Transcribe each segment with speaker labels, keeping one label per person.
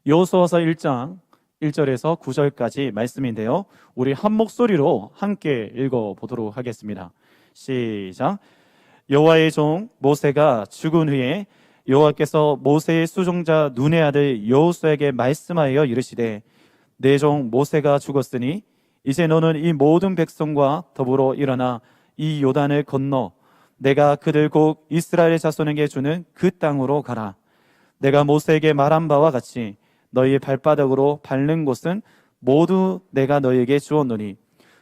Speaker 1: 여호수아서 1장 1절에서 9절까지 말씀인데요. 우리 한 목소리로 함께 읽어보도록 하겠습니다. 시작. 여호와의 종 모세가 죽은 후에 여호와께서 모세의 수종자 눈의 아들 여호수아에게 말씀하여 이르시되 내 종 모세가 죽었으니 이제 너는 이 모든 백성과 더불어 일어나 이 요단을 건너 내가 그들 곧 이스라엘 자손에게 주는 그 땅으로 가라. 내가 모세에게 말한 바와 같이 너희의 발바닥으로 밟는 곳은 모두 내가 너희에게 주었노니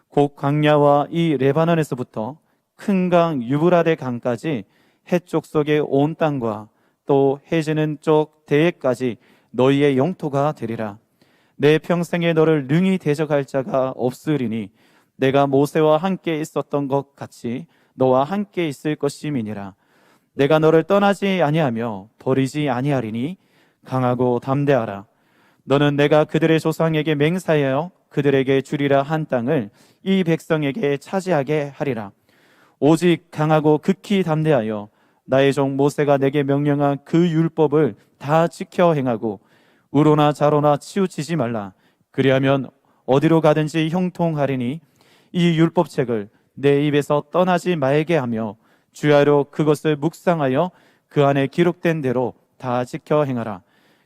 Speaker 1: 곧 광야와 이 레바논에서부터 큰 강 유브라데 강까지 해쪽 속의 온 땅과 또 해지는 쪽 대해까지 너희의 영토가 되리라. 내 평생에 너를 능히 대적할 자가 없으리니 내가 모세와 함께 있었던 것 같이 너와 함께 있을 것임이니라. 내가 너를 떠나지 아니하며 버리지 아니하리니 강하고 담대하라. 너는 내가 그들의 조상에게 맹세하여 그들에게 주리라 한 땅을 이 백성에게 차지하게 하리라. 오직 강하고 극히 담대하여 나의 종 모세가 내게 명령한 그 율법을 다 지켜 행하고 우로나 좌로나 치우치지 말라. 그리하면 어디로 가든지 형통하리니 이 율법책을 내 입에서 떠나지 말게 하며 주야로 그것을 묵상하여 그 안에 기록된 대로 다 지켜 행하라.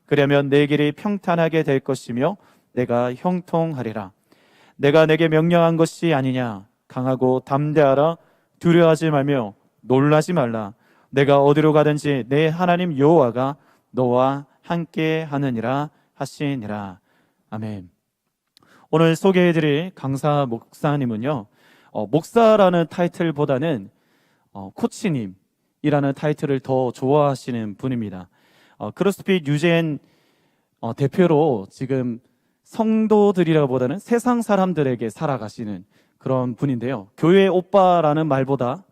Speaker 1: 그러면 내 길이 평탄하게 될 것이며 내가 형통하리라. 내가 내게 명령한 것이 아니냐. 강하고 담대하라. 두려워하지 말며 놀라지 말라. 내가 어디로 가든지 내 하나님 여호와가 너와 함께 하느니라 하시니라. 아멘. 오늘 소개해드릴 강사 목사님은요, 목사라는 타이틀보다는 코치님이라는 타이틀을 더 좋아하시는 분입니다. 크로스핏 유젠 대표로 지금 성도들이라기보다는 세상 사람들에게 살아가시는 그런 분인데요. 교회 오빠라는 말보다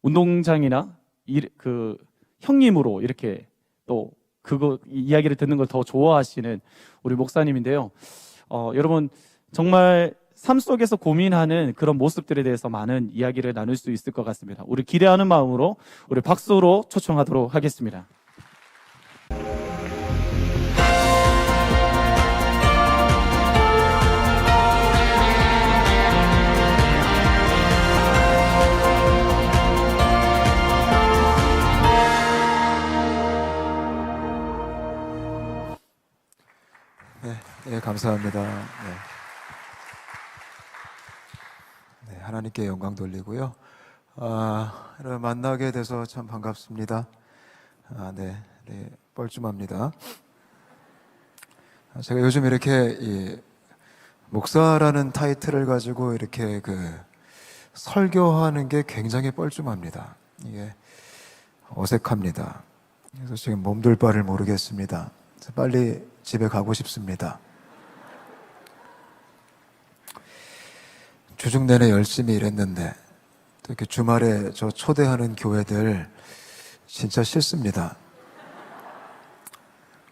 Speaker 1: 운동장이나 그 형님으로 이렇게 또 그거 이야기를 듣는 걸 더 좋아하시는 우리 목사님인데요. 여러분 정말 삶 속에서 고민하는 그런 모습들에 대해서 많은 이야기를 나눌 수 있을 것 같습니다. 우리 기대하는 마음으로 우리 박수로 초청하도록 하겠습니다.
Speaker 2: 네, 감사합니다. 네, 하나님께 영광 돌리고요. 여러분 만나게 돼서 참 반갑습니다. 네, 뻘쭘합니다. 제가 요즘 이렇게 목사라는 타이틀을 가지고 이렇게 설교하는 게 굉장히 뻘쭘합니다. 이게 어색합니다. 그래서 지금 몸둘 바를 모르겠습니다. 빨리 집에 가고 싶습니다. 주중 내내 열심히 일했는데 또 이렇게 주말에 저 초대하는 교회들 진짜 싫습니다.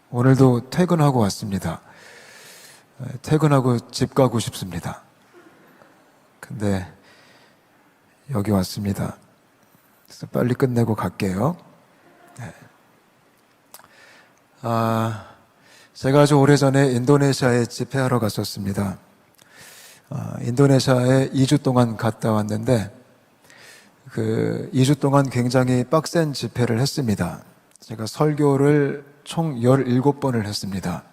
Speaker 2: 오늘도 퇴근하고 왔습니다. 퇴근하고 집 가고 싶습니다. 근데 여기 왔습니다. 그래서 빨리 끝내고 갈게요. 네. 제가 아주 오래전에 인도네시아에 집회하러 갔었습니다. 인도네시아에 2주 동안 갔다 왔는데 그 2주 동안 굉장히 빡센 집회를 했습니다. 제가 설교를 총 17번을 했습니다.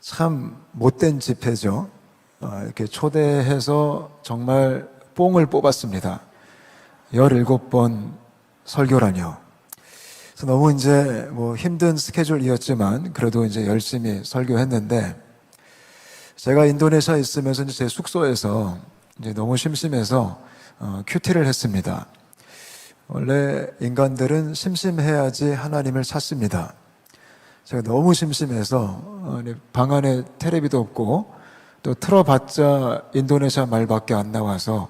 Speaker 2: 참 못된 집회죠. 이렇게 초대해서 정말 뽕을 뽑았습니다. 17번 설교라뇨. 그래서 너무 이제 힘든 스케줄이었지만 그래도 이제 열심히 설교했는데 제가 인도네시아에 있으면서 이제 제 숙소에서 이제 너무 심심해서 큐티를 했습니다. 원래 인간들은 심심해야지 하나님을 찾습니다. 제가 너무 심심해서 방 안에 텔레비도 없고 또 틀어봤자 인도네시아 말밖에 안 나와서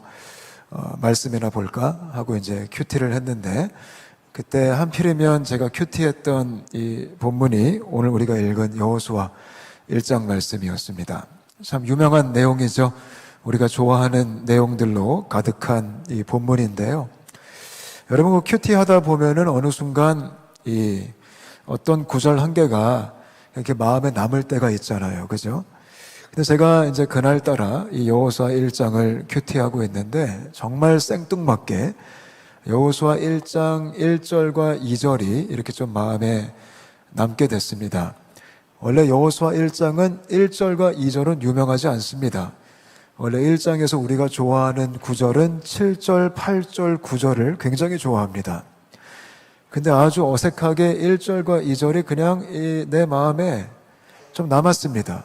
Speaker 2: 말씀이나 볼까 하고 이제 큐티를 했는데 그때 하필이면 제가 큐티했던 이 본문이 오늘 우리가 읽은 여호수아 1장 말씀이었습니다. 참 유명한 내용이죠. 우리가 좋아하는 내용들로 가득한 이 본문인데요. 여러분 큐티 하다 보면은 어느 순간 이 어떤 구절 한 개가 이렇게 마음에 남을 때가 있잖아요. 그죠? 근데 제가 이제 그날따라 이 여호수아 1장을 큐티하고 있는데 정말 생뚱맞게 여호수아 1장 1절과 2절이 이렇게 좀 마음에 남게 됐습니다. 원래 여호수아 1장은 1절과 2절은 유명하지 않습니다. 원래 1장에서 우리가 좋아하는 구절은 7절, 8절, 9절을 굉장히 좋아합니다. 근데 아주 어색하게 1절과 2절이 그냥 내 마음에 좀 남았습니다.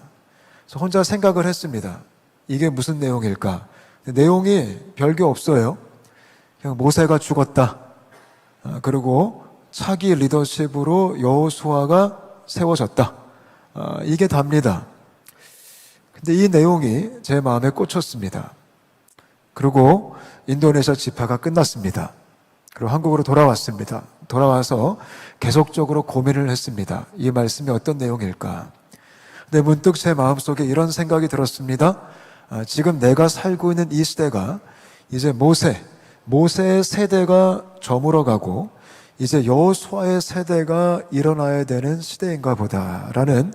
Speaker 2: 그래서 혼자 생각을 했습니다. 이게 무슨 내용일까? 내용이 별게 없어요. 그냥 모세가 죽었다. 그리고 차기 리더십으로 여호수아가 세워졌다. 이게 답니다. 근데 이 내용이 제 마음에 꽂혔습니다. 그리고 인도네시아 집회가 끝났습니다. 그리고 한국으로 돌아왔습니다. 돌아와서 계속적으로 고민을 했습니다. 이 말씀이 어떤 내용일까? 근데 문득 제 마음속에 이런 생각이 들었습니다. 지금 내가 살고 있는 이 시대가 이제 모세의 세대가 저물어가고 이제 여호수아의 세대가 일어나야 되는 시대인가 보다라는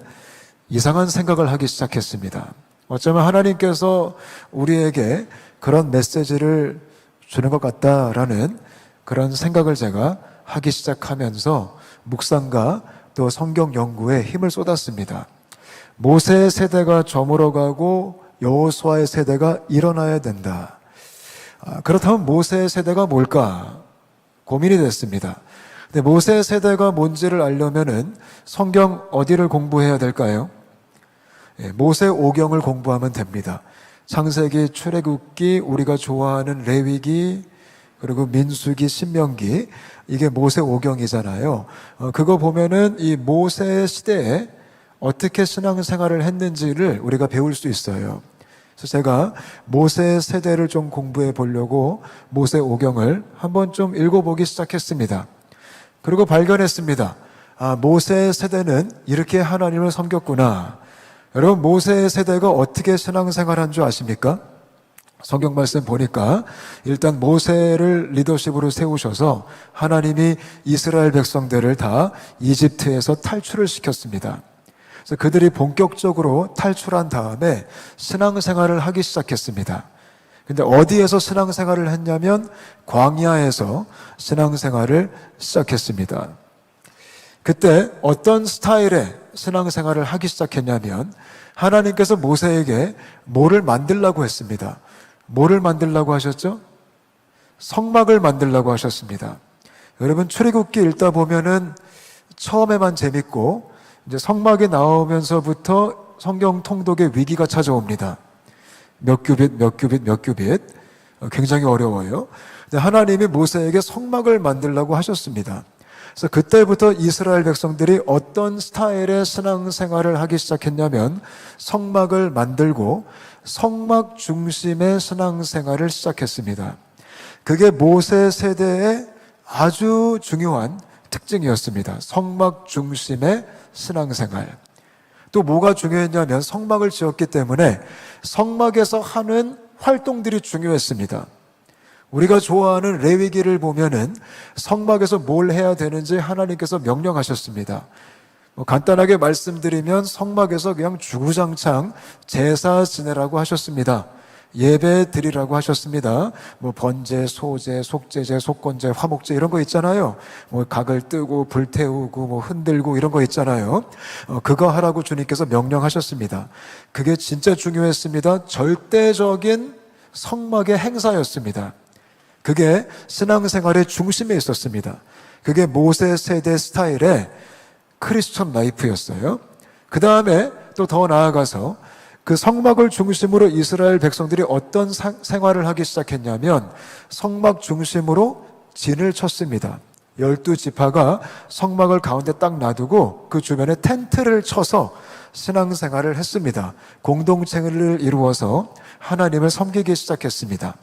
Speaker 2: 이상한 생각을 하기 시작했습니다. 어쩌면 하나님께서 우리에게 그런 메시지를 주는 것 같다라는 그런 생각을 제가 하기 시작하면서 묵상과 또 성경 연구에 힘을 쏟았습니다. 모세의 세대가 저물어가고 여호수아의 세대가 일어나야 된다. 그렇다면 모세의 세대가 뭘까? 고민이 됐습니다. 근데 모세의 세대가 뭔지를 알려면은 성경 어디를 공부해야 될까요? 모세 오경을 공부하면 됩니다. 창세기, 출애굽기, 우리가 좋아하는 레위기, 그리고 민수기, 신명기, 이게 모세 오경이잖아요. 그거 보면은 이 모세 시대에 어떻게 신앙생활을 했는지를 우리가 배울 수 있어요. 그래서 제가 모세 세대를 좀 공부해 보려고 모세 오경을 한번 좀 읽어보기 시작했습니다. 그리고 발견했습니다. 모세 세대는 이렇게 하나님을 섬겼구나. 여러분, 모세 세대가 어떻게 신앙생활한 줄 아십니까? 성경 말씀 보니까 일단 모세를 리더십으로 세우셔서 하나님이 이스라엘 백성들을 다 이집트에서 탈출을 시켰습니다. 그래서 그들이 본격적으로 탈출한 다음에 신앙생활을 하기 시작했습니다. 근데 어디에서 신앙생활을 했냐면 광야에서 신앙생활을 시작했습니다. 그때 어떤 스타일의 신앙생활을 하기 시작했냐면 하나님께서 모세에게 뭐를 만들라고 했습니다. 뭐를 만들라고 하셨죠? 성막을 만들라고 하셨습니다. 여러분, 출애굽기 읽다 보면은 처음에만 재밌고 이제 성막이 나오면서부터 성경 통독의 위기가 찾아옵니다. 몇 규빗 굉장히 어려워요. 하나님이 모세에게 성막을 만들라고 하셨습니다. 그래서 그때부터 이스라엘 백성들이 어떤 스타일의 신앙생활을 하기 시작했냐면 성막을 만들고 성막 중심의 신앙생활을 시작했습니다. 그게 모세 세대의 아주 중요한 특징이었습니다. 성막 중심의 신앙생활. 또 뭐가 중요했냐면 성막을 지었기 때문에 성막에서 하는 활동들이 중요했습니다. 우리가 좋아하는 레위기를 보면은 성막에서 뭘 해야 되는지 하나님께서 명령하셨습니다. 간단하게 말씀드리면 성막에서 그냥 주구장창 제사 지내라고 하셨습니다. 예배 드리라고 하셨습니다. 번제, 소제, 속제제, 속건제, 화목제 이런 거 있잖아요. 각을 뜨고 불태우고 흔들고 이런 거 있잖아요. 그거 하라고 주님께서 명령하셨습니다. 그게 진짜 중요했습니다. 절대적인 성막의 행사였습니다. 그게 신앙생활의 중심에 있었습니다. 그게 모세 세대 스타일의 크리스천 라이프였어요. 그 다음에 또 더 나아가서 그 성막을 중심으로 이스라엘 백성들이 어떤 생활을 하기 시작했냐면 성막 중심으로 진을 쳤습니다. 12지파가 성막을 가운데 딱 놔두고 그 주변에 텐트를 쳐서 신앙생활을 했습니다. 공동체를 이루어서 하나님을 섬기기 시작했습니다.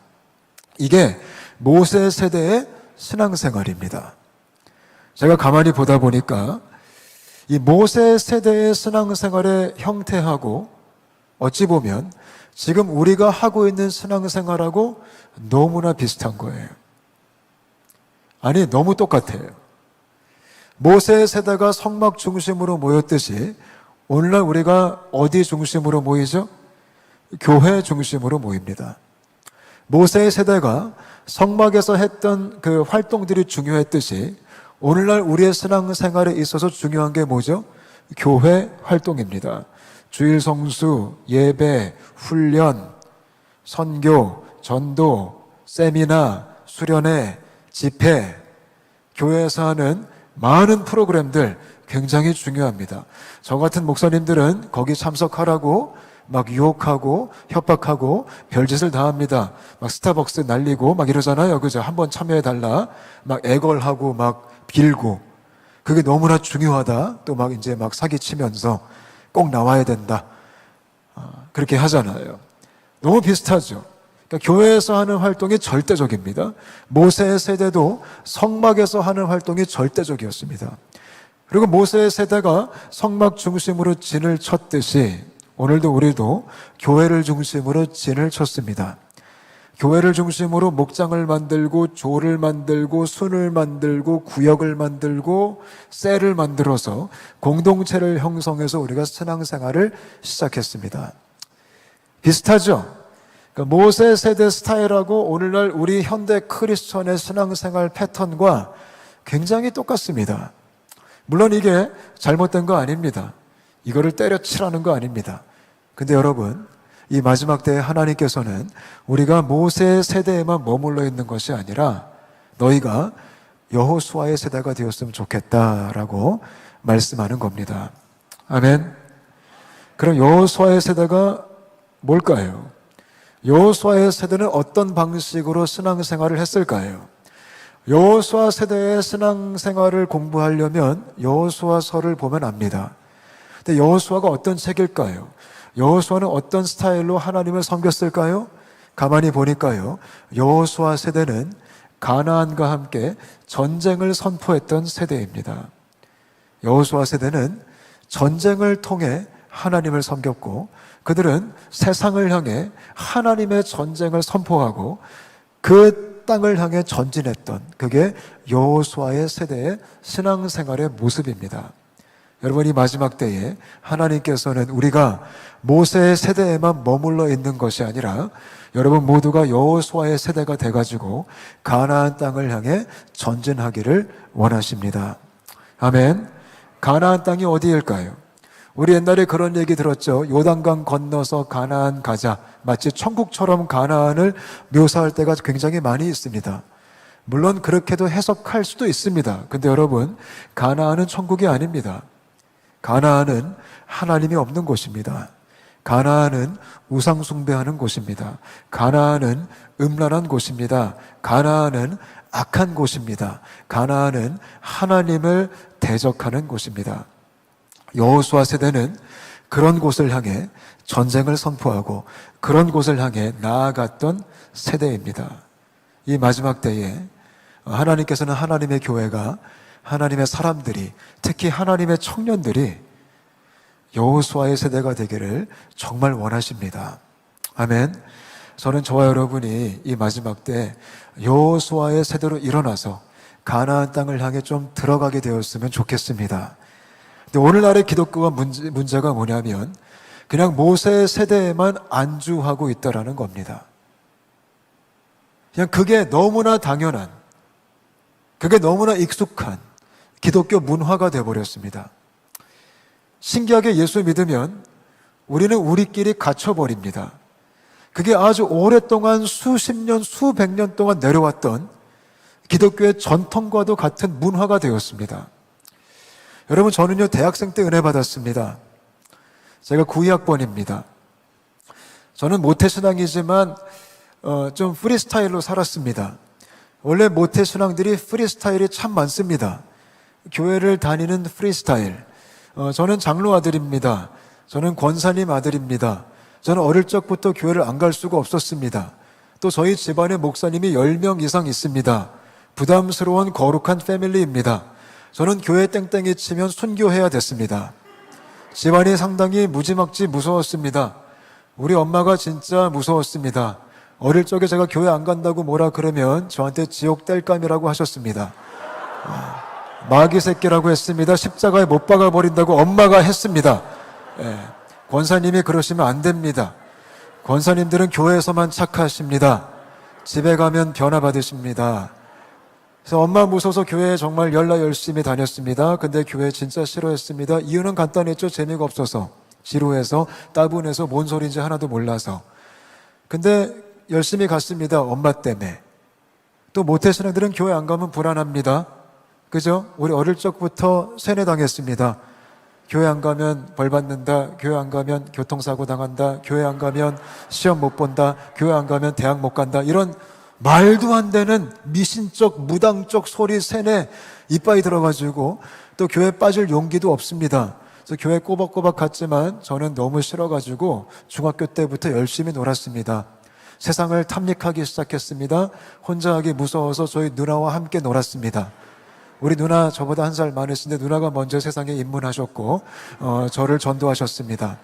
Speaker 2: 이게 모세 세대의 신앙생활입니다. 제가 가만히 보다 보니까 이 모세 세대의 신앙생활의 형태하고 어찌 보면 지금 우리가 하고 있는 신앙생활하고 너무나 비슷한 거예요. 아니, 너무 똑같아요. 모세 세대가 성막 중심으로 모였듯이 오늘날 우리가 어디 중심으로 모이죠? 교회 중심으로 모입니다. 모세의 세대가 성막에서 했던 그 활동들이 중요했듯이 오늘날 우리의 신앙생활에 있어서 중요한 게 뭐죠? 교회 활동입니다. 주일 성수, 예배, 훈련, 선교, 전도, 세미나, 수련회, 집회, 교회에서 하는 많은 프로그램들 굉장히 중요합니다. 저 같은 목사님들은 거기 참석하라고 막 유혹하고 협박하고 별짓을 다 합니다. 막 스타벅스 날리고 막 이러잖아요. 그죠? 한번 참여해달라. 막 애걸하고 막 빌고. 그게 너무나 중요하다. 또 막 이제 막 사기치면서 꼭 나와야 된다. 그렇게 하잖아요. 너무 비슷하죠. 그러니까 교회에서 하는 활동이 절대적입니다. 모세의 세대도 성막에서 하는 활동이 절대적이었습니다. 그리고 모세의 세대가 성막 중심으로 진을 쳤듯이 오늘도 우리도 교회를 중심으로 진을 쳤습니다. 교회를 중심으로 목장을 만들고 조를 만들고 순을 만들고 구역을 만들고 셀을 만들어서 공동체를 형성해서 우리가 신앙생활을 시작했습니다. 비슷하죠? 그러니까 모세 세대 스타일하고 오늘날 우리 현대 크리스천의 신앙생활 패턴과 굉장히 똑같습니다. 물론 이게 잘못된 거 아닙니다. 이거를 때려치라는 거 아닙니다. 근데 여러분, 이 마지막 때에 하나님께서는 우리가 모세 세대에만 머물러 있는 것이 아니라 너희가 여호수아의 세대가 되었으면 좋겠다라고 말씀하는 겁니다. 아멘. 그럼 여호수아의 세대가 뭘까요? 여호수아의 세대는 어떤 방식으로 신앙생활을 했을까요? 여호수아 세대의 신앙생활을 공부하려면 여호수아서를 보면 압니다. 근데 여호수아가 어떤 책일까요? 여호수아는 어떤 스타일로 하나님을 섬겼을까요? 가만히 보니까요, 여호수아 세대는 가나안과 함께 전쟁을 선포했던 세대입니다. 여호수아 세대는 전쟁을 통해 하나님을 섬겼고 그들은 세상을 향해 하나님의 전쟁을 선포하고 그 땅을 향해 전진했던 그게 여호수아의 세대의 신앙생활의 모습입니다. 여러분, 이 마지막 때에 하나님께서는 우리가 모세의 세대에만 머물러 있는 것이 아니라 여러분 모두가 여호수아의 세대가 돼가지고 가나안 땅을 향해 전진하기를 원하십니다. 아멘. 가나안 땅이 어디일까요? 우리 옛날에 그런 얘기 들었죠. 요단강 건너서 가나안 가자. 마치 천국처럼 가나안을 묘사할 때가 굉장히 많이 있습니다. 물론 그렇게도 해석할 수도 있습니다. 근데 여러분, 가나안은 천국이 아닙니다. 가나안은 하나님이 없는 곳입니다. 가나안은 우상 숭배하는 곳입니다. 가나안은 음란한 곳입니다. 가나안은 악한 곳입니다. 가나안은 하나님을 대적하는 곳입니다. 여호수아 세대는 그런 곳을 향해 전쟁을 선포하고 그런 곳을 향해 나아갔던 세대입니다. 이 마지막 때에 하나님께서는 하나님의 교회가, 하나님의 사람들이, 특히 하나님의 청년들이 여호수아의 세대가 되기를 정말 원하십니다. 아멘. 저는 저와 여러분이 이 마지막 때 여호수아의 세대로 일어나서 가나안 땅을 향해 좀 들어가게 되었으면 좋겠습니다. 근데 오늘날의 기독교가 문제가 뭐냐면 그냥 모세의 세대에만 안주하고 있다라는 겁니다. 그냥 그게 너무나 당연한, 그게 너무나 익숙한 기독교 문화가 되어버렸습니다. 신기하게 예수 믿으면 우리는 우리끼리 갇혀버립니다. 그게 아주 오랫동안 수십 년, 수백 년 동안 내려왔던 기독교의 전통과도 같은 문화가 되었습니다. 여러분, 저는요, 대학생 때 은혜 받았습니다. 제가 92학번입니다. 저는 모태신앙이지만 좀 프리스타일로 살았습니다. 원래 모태신앙들이 프리스타일이 참 많습니다. 교회를 다니는 프리스타일. 저는 장로 아들입니다. 저는 권사님 아들입니다. 저는 어릴 적부터 교회를 안 갈 수가 없었습니다. 또 저희 집안에 목사님이 10명 이상 있습니다. 부담스러운 거룩한 패밀리입니다. 저는 교회 땡땡이 치면 순교해야 됐습니다. 집안이 상당히 무지막지 무서웠습니다. 우리 엄마가 진짜 무서웠습니다. 어릴 적에 제가 교회 안 간다고 뭐라 그러면 저한테 지옥 뗄감이라고 하셨습니다. 마귀 새끼라고 했습니다. 십자가에 못 박아버린다고 엄마가 했습니다. 권사님이 그러시면 안 됩니다. 권사님들은 교회에서만 착하십니다. 집에 가면 변화 받으십니다. 그래서 엄마 무서워서 교회에 정말 열나 열심히 다녔습니다. 근데 교회 진짜 싫어했습니다. 이유는 간단했죠. 재미가 없어서, 지루해서, 따분해서, 뭔 소리인지 하나도 몰라서. 근데 열심히 갔습니다. 엄마 때문에. 또 모태신앙들은 교회 안 가면 불안합니다. 그죠? 우리 어릴 적부터 세뇌당했습니다. 교회 안 가면 벌 받는다. 교회 안 가면 교통사고 당한다. 교회 안 가면 시험 못 본다. 교회 안 가면 대학 못 간다. 이런 말도 안 되는 미신적, 무당적 소리 세뇌 이빠이 들어가지고 또 교회 빠질 용기도 없습니다. 그래서 교회 꼬박꼬박 갔지만 저는 너무 싫어가지고 중학교 때부터 열심히 놀았습니다. 세상을 탐닉하기 시작했습니다. 혼자 하기 무서워서 저희 누나와 함께 놀았습니다. 우리 누나 저보다 한 살 많으신데 누나가 먼저 세상에 입문하셨고 저를 전도하셨습니다.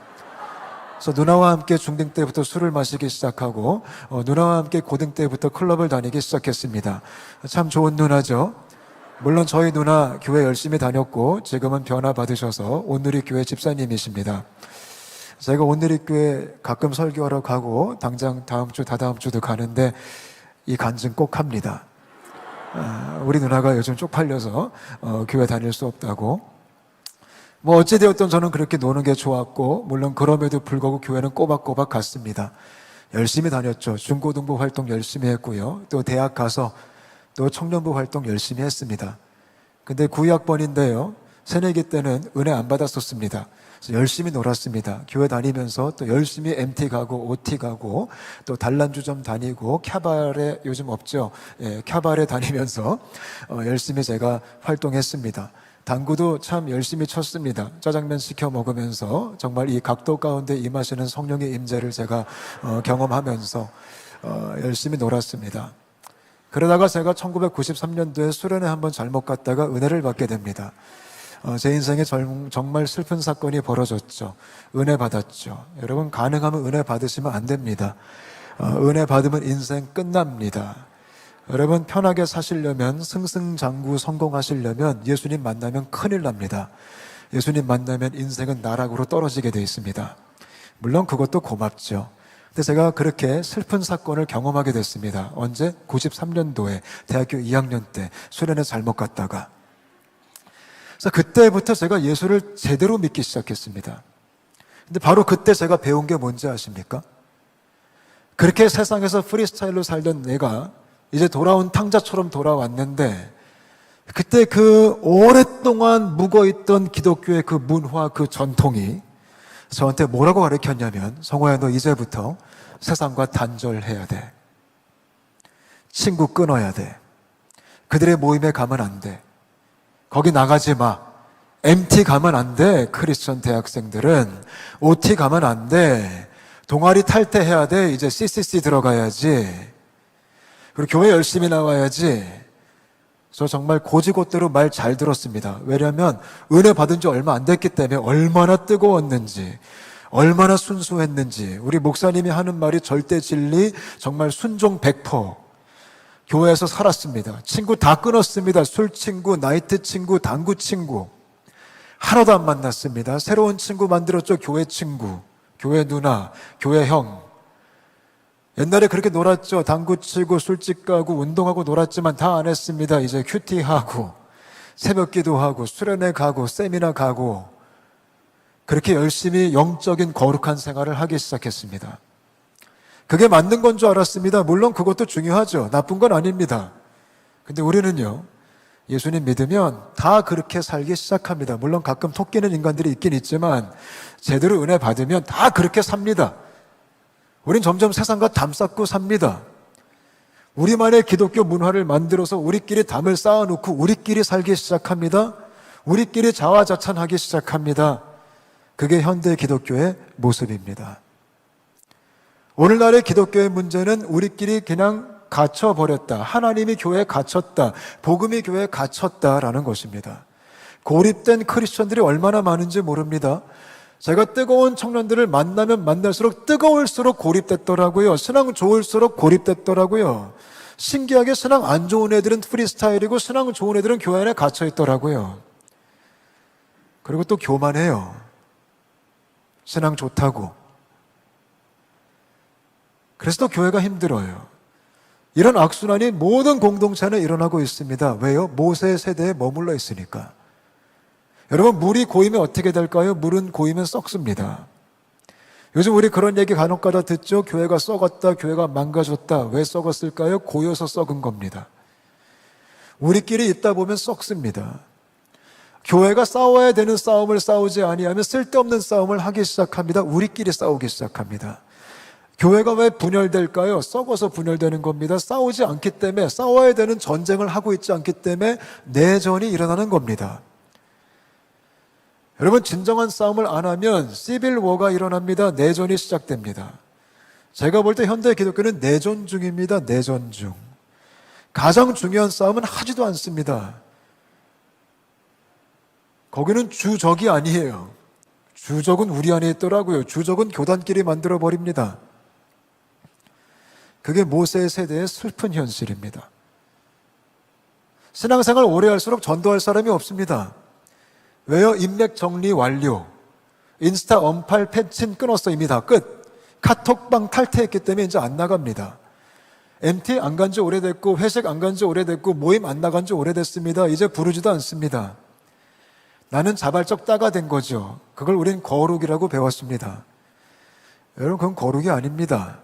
Speaker 2: 그래서 누나와 함께 중등 때부터 술을 마시기 시작하고 누나와 함께 고등 때부터 클럽을 다니기 시작했습니다. 참 좋은 누나죠. 물론 저희 누나 교회 열심히 다녔고 지금은 변화 받으셔서 온누리교회 집사님이십니다. 제가 온누리교회 가끔 설교하러 가고 당장 다음 주, 다다음 주도 가는데 이 간증 꼭 합니다. 우리 누나가 요즘 쪽팔려서 교회 다닐 수 없다고. 뭐 어찌되었든 저는 그렇게 노는 게 좋았고 물론 그럼에도 불구하고 교회는 꼬박꼬박 갔습니다. 열심히 다녔죠. 중고등부 활동 열심히 했고요. 또 대학 가서 또 청년부 활동 열심히 했습니다. 근데 9학번인데요. 새내기 때는 은혜 안 받았었습니다. 그래서 열심히 놀았습니다. 교회 다니면서 또 열심히 MT 가고 OT 가고 또 단란주점 다니고 캬바레 요즘 없죠. 캬바레 다니면서 열심히 제가 활동했습니다. 당구도 참 열심히 쳤습니다. 짜장면 시켜 먹으면서 정말 이 각도 가운데 임하시는 성령의 임재를 제가 경험하면서 열심히 놀았습니다. 그러다가 제가 1993년도에 수련회 한번 잘못 갔다가 은혜를 받게 됩니다. 제 인생에 정말 슬픈 사건이 벌어졌죠. 은혜 받았죠. 여러분 가능하면 은혜 받으시면 안 됩니다. 은혜 받으면 인생 끝납니다. 여러분 편하게 사시려면 승승장구 성공하시려면 예수님 만나면 큰일 납니다. 예수님 만나면 인생은 나락으로 떨어지게 되어 있습니다. 물론 그것도 고맙죠. 근데 제가 그렇게 슬픈 사건을 경험하게 됐습니다. 언제? 93년도에 대학교 2학년 때 수련회 잘못 갔다가. 그래서 그때부터 제가 예수를 제대로 믿기 시작했습니다. 근데 바로 그때 제가 배운 게 뭔지 아십니까? 그렇게 세상에서 프리스타일로 살던 내가 이제 돌아온 탕자처럼 돌아왔는데 그때 그 오랫동안 묵어있던 기독교의 그 문화, 그 전통이 저한테 뭐라고 가르쳤냐면 성호야 너 이제부터 세상과 단절해야 돼. 친구 끊어야 돼. 그들의 모임에 가면 안 돼. 거기 나가지 마. MT 가면 안 돼. 크리스천 대학생들은 OT 가면 안 돼. 동아리 탈퇴해야 돼. 이제 CCC 들어가야지. 그리고 교회 열심히 나와야지. 저 정말 고지고대로 말 잘 들었습니다. 왜냐하면 은혜 받은 지 얼마 안 됐기 때문에 얼마나 뜨거웠는지, 얼마나 순수했는지. 우리 목사님이 하는 말이 절대 진리, 정말 순종 100%. 교회에서 살았습니다. 친구 다 끊었습니다. 술 친구, 나이트 친구, 당구 친구. 하나도 안 만났습니다. 새로운 친구 만들었죠. 교회 친구, 교회 누나, 교회 형. 옛날에 그렇게 놀았죠. 당구 치고 술집 가고 운동하고 놀았지만 다 안 했습니다. 이제 큐티하고 새벽 기도하고 수련회 가고 세미나 가고 그렇게 열심히 영적인 거룩한 생활을 하기 시작했습니다. 그게 맞는 건 줄 알았습니다. 물론 그것도 중요하죠. 나쁜 건 아닙니다. 근데 우리는요, 예수님 믿으면 다 그렇게 살기 시작합니다. 물론 가끔 토끼는 인간들이 있긴 있지만 제대로 은혜 받으면 다 그렇게 삽니다. 우린 점점 세상과 담 쌓고 삽니다. 우리만의 기독교 문화를 만들어서 우리끼리 담을 쌓아놓고 우리끼리 살기 시작합니다. 우리끼리 자화자찬하기 시작합니다. 그게 현대 기독교의 모습입니다. 오늘날의 기독교의 문제는 우리끼리 그냥 갇혀버렸다. 하나님이 교회에 갇혔다. 복음이 교회에 갇혔다라는 것입니다. 고립된 크리스천들이 얼마나 많은지 모릅니다. 제가 뜨거운 청년들을 만나면 만날수록 뜨거울수록 고립됐더라고요. 신앙 좋을수록 고립됐더라고요. 신기하게 신앙 안 좋은 애들은 프리스타일이고 신앙 좋은 애들은 교회 안에 갇혀 있더라고요. 그리고 또 교만해요. 신앙 좋다고. 그래서 또 교회가 힘들어요. 이런 악순환이 모든 공동체는 일어나고 있습니다. 왜요? 모세 세대에 머물러 있으니까. 여러분, 물이 고이면 어떻게 될까요? 물은 고이면 썩습니다. 요즘 우리 그런 얘기 간혹가다 듣죠? 교회가 썩었다, 교회가 망가졌다. 왜 썩었을까요? 고여서 썩은 겁니다. 우리끼리 있다 보면 썩습니다. 교회가 싸워야 되는 싸움을 싸우지 아니하면 쓸데없는 싸움을 하기 시작합니다. 우리끼리 싸우기 시작합니다. 교회가 왜 분열될까요? 썩어서 분열되는 겁니다. 싸우지 않기 때문에, 싸워야 되는 전쟁을 하고 있지 않기 때문에 내전이 일어나는 겁니다. 여러분, 진정한 싸움을 안 하면 시빌 워가 일어납니다. 내전이 시작됩니다. 제가 볼 때 현대 기독교는 내전 중입니다. 내전 중. 가장 중요한 싸움은 하지도 않습니다. 거기는 주적이 아니에요. 주적은 우리 안에 있더라고요. 주적은 교단끼리 만들어 버립니다. 그게 모세 세대의 슬픈 현실입니다. 신앙생활 오래 할수록 전도할 사람이 없습니다. 왜요? 인맥 정리 완료. 인스타 언팔 패친 끊었어. 이미 다 끝. 카톡방 탈퇴했기 때문에 이제 안 나갑니다. MT 안 간 지 오래됐고, 회식 안 간 지 오래됐고, 모임 안 나간 지 오래됐습니다. 이제 부르지도 않습니다. 나는 자발적 따가 된 거죠. 그걸 우린 거룩이라고 배웠습니다. 여러분, 그건 거룩이 아닙니다.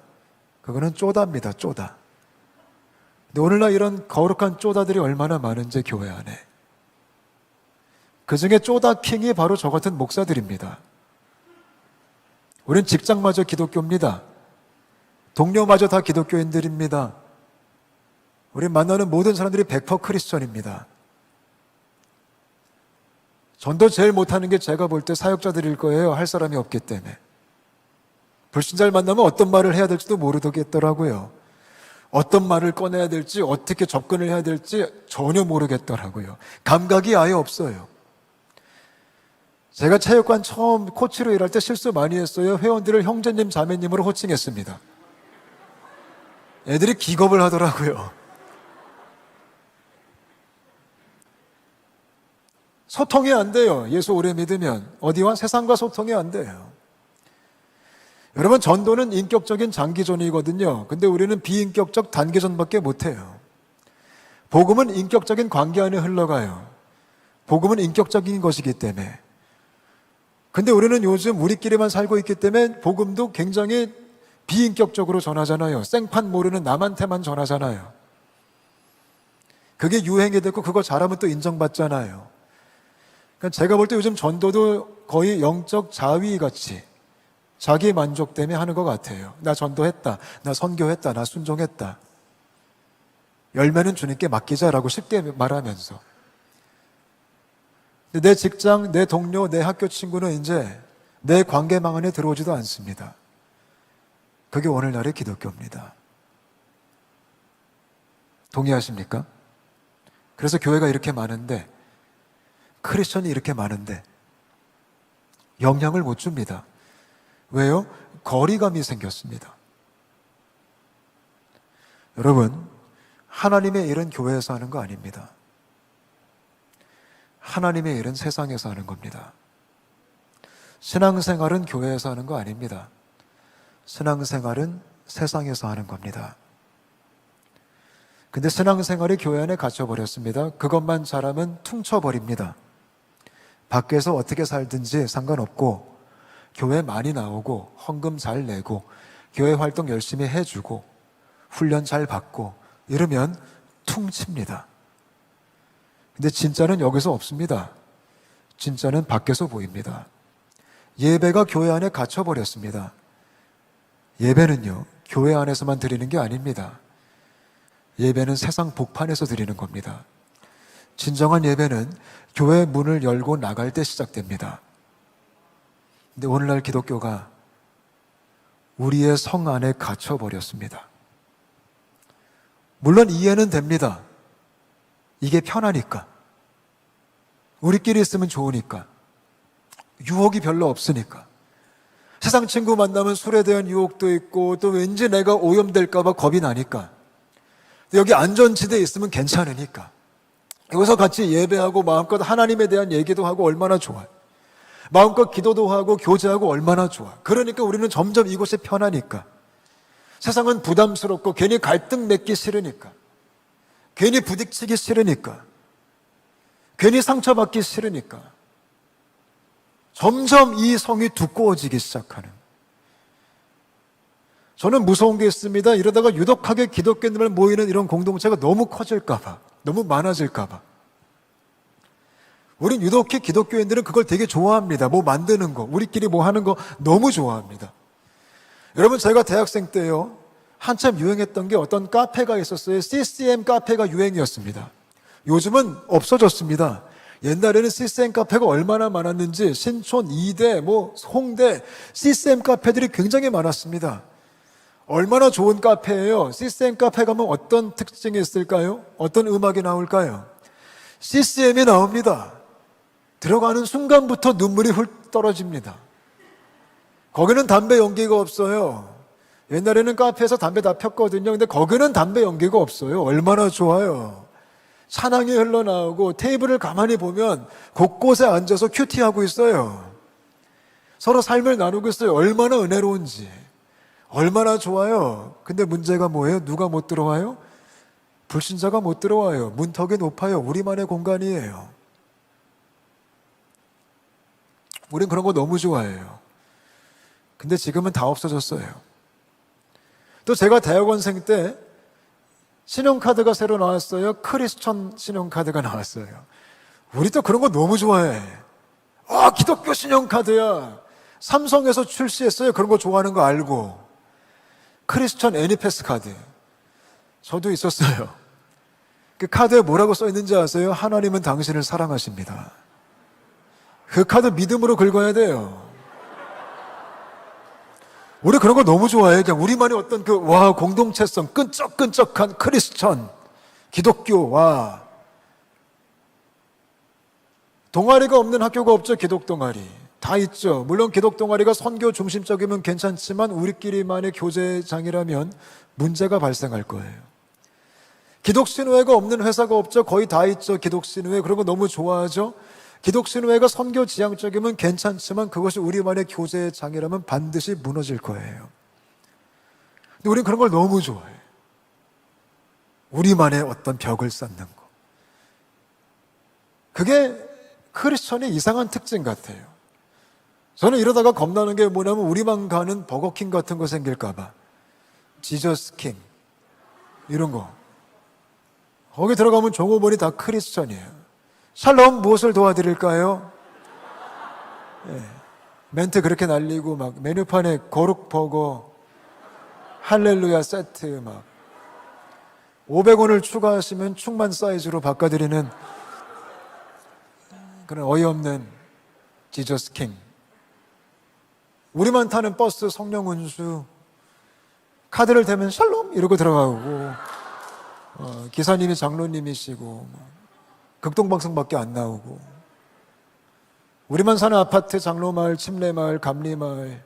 Speaker 2: 그거는 쪼다입니다. 쪼다. 근데 오늘날 이런 거룩한 쪼다들이 얼마나 많은지 교회 안에. 그 중에 쪼다 킹이 바로 저 같은 목사들입니다. 우린 직장마저 기독교입니다. 동료마저 다 기독교인들입니다. 우린 만나는 모든 사람들이 100% 크리스천입니다. 전도 제일 못하는 게 제가 볼 때 사역자들일 거예요. 할 사람이 없기 때문에. 불신자를 만나면 어떤 말을 해야 될지도 모르겠더라고요. 어떤 말을 꺼내야 될지, 어떻게 접근을 해야 될지 전혀 모르겠더라고요. 감각이 아예 없어요. 제가 체육관 처음 코치로 일할 때 실수 많이 했어요. 회원들을 형제님, 자매님으로 호칭했습니다. 애들이 기겁을 하더라고요. 소통이 안 돼요. 예수 오래 믿으면. 어디와? 세상과 소통이 안 돼요. 여러분, 전도는 인격적인 장기전이거든요. 근데 우리는 비인격적 단기전밖에 못해요. 복음은 인격적인 관계 안에 흘러가요. 복음은 인격적인 것이기 때문에. 근데 우리는 요즘 우리끼리만 살고 있기 때문에 복음도 굉장히 비인격적으로 전하잖아요. 생판 모르는 남한테만 전하잖아요. 그게 유행이 됐고 그거 잘하면 또 인정받잖아요. 그러니까 제가 볼 때 요즘 전도도 거의 영적 자위같이 자기 만족 때문에 하는 것 같아요. 나 전도했다, 나 선교했다, 나 순종했다. 열매는 주님께 맡기자라고 쉽게 말하면서. 내 직장, 내 동료, 내 학교 친구는 이제 내 관계망 안에 들어오지도 않습니다. 그게 오늘날의 기독교입니다. 동의하십니까? 그래서 교회가 이렇게 많은데, 크리스천이 이렇게 많은데 영향을 못 줍니다. 왜요? 거리감이 생겼습니다. 여러분, 하나님의 일은 교회에서 하는 거 아닙니다. 하나님의 일은 세상에서 하는 겁니다. 신앙생활은 교회에서 하는 거 아닙니다. 신앙생활은 세상에서 하는 겁니다. 근데 신앙생활이 교회 안에 갇혀버렸습니다. 그것만 잘하면 퉁쳐버립니다. 밖에서 어떻게 살든지 상관없고, 교회 많이 나오고, 헌금 잘 내고, 교회 활동 열심히 해주고, 훈련 잘 받고, 이러면 퉁칩니다. 근데 진짜는 여기서 없습니다. 진짜는 밖에서 보입니다. 예배가 교회 안에 갇혀버렸습니다. 예배는요, 교회 안에서만 드리는 게 아닙니다. 예배는 세상 복판에서 드리는 겁니다. 진정한 예배는 교회 문을 열고 나갈 때 시작됩니다. 근데 오늘날 기독교가 우리의 성 안에 갇혀버렸습니다. 물론 이해는 됩니다. 이게 편하니까. 우리끼리 있으면 좋으니까. 유혹이 별로 없으니까. 세상 친구 만나면 술에 대한 유혹도 있고, 또 왠지 내가 오염될까봐 겁이 나니까. 여기 안전지대에 있으면 괜찮으니까. 여기서 같이 예배하고 마음껏 하나님에 대한 얘기도 하고 얼마나 좋아요. 마음껏 기도도 하고 교제하고 얼마나 좋아. 그러니까 우리는 점점 이곳이 편하니까. 세상은 부담스럽고 괜히 갈등 맺기 싫으니까, 괜히 부딪히기 싫으니까, 괜히 상처받기 싫으니까 점점 이 성이 두꺼워지기 시작하는. 저는 무서운 게 있습니다. 이러다가 유독하게 기독교인들 모이는 이런 공동체가 너무 커질까 봐, 너무 많아질까 봐. 우린 유독히 기독교인들은 그걸 되게 좋아합니다. 뭐 만드는 거, 우리끼리 뭐 하는 거 너무 좋아합니다. 여러분, 제가 대학생 때요, 한참 유행했던 게 어떤 카페가 있었어요. CCM 카페가 유행이었습니다. 요즘은 없어졌습니다. 옛날에는 CCM 카페가 얼마나 많았는지 신촌, 이대, 뭐 홍대 CCM 카페들이 굉장히 많았습니다. 얼마나 좋은 카페예요. CCM 카페 가면 어떤 특징이 있을까요? 어떤 음악이 나올까요? CCM이 나옵니다. 들어가는 순간부터 눈물이 훌 떨어집니다. 거기는 담배 연기가 없어요. 옛날에는 카페에서 담배 다 폈거든요. 근데 거기는 담배 연기가 없어요. 얼마나 좋아요. 찬양이 흘러나오고 테이블을 가만히 보면 곳곳에 앉아서 큐티하고 있어요. 서로 삶을 나누고 있어요. 얼마나 은혜로운지. 얼마나 좋아요. 근데 문제가 뭐예요? 누가 못 들어와요? 불신자가 못 들어와요. 문턱이 높아요. 우리만의 공간이에요. 우린 그런 거 너무 좋아해요. 근데 지금은 다 없어졌어요. 또 제가 대학원생 때 신용카드가 새로 나왔어요. 크리스천 신용카드가 나왔어요. 우리 또 그런 거 너무 좋아해. 기독교 신용카드야. 삼성에서 출시했어요. 그런 거 좋아하는 거 알고. 크리스천 애니패스 카드. 저도 있었어요. 그 카드에 뭐라고 써 있는지 아세요? 하나님은 당신을 사랑하십니다. 그 카드 믿음으로 긁어야 돼요. 우리 그런 거 너무 좋아해. 그냥 우리만의 어떤 공동체성, 끈적끈적한 크리스천, 기독교, 동아리가 없는 학교가 없죠, 기독 동아리. 다 있죠. 물론 기독 동아리가 선교 중심적이면 괜찮지만 우리끼리만의 교제장이라면 문제가 발생할 거예요. 기독신우회가 없는 회사가 없죠. 거의 다 있죠, 기독신우회. 그런 거 너무 좋아하죠. 기독신우회가 선교 지향적이면 괜찮지만 그것이 우리만의 교제장이라면 반드시 무너질 거예요. 근데 우리는 그런 걸 너무 좋아해요. 우리만의 어떤 벽을 쌓는 거. 그게 크리스천의 이상한 특징 같아요. 저는 이러다가 겁나는 게 뭐냐면 우리만 가는 버거킹 같은 거 생길까 봐. 지저스 킹 이런 거. 거기 들어가면 종업원이 다 크리스천이에요. 샬롬, 무엇을 도와드릴까요? 멘트 그렇게 날리고 막 메뉴판에 거룩버거, 할렐루야 세트 막 500원을 추가하시면 충만 사이즈로 바꿔드리는 그런 어이없는 지저스 킹. 우리만 타는 버스 성령 운수, 카드를 대면 샬롬 이러고 들어가고, 기사님이 장로님이시고 극동방송밖에 안 나오고, 우리만 사는 아파트 장로마을, 침례마을, 감리마을,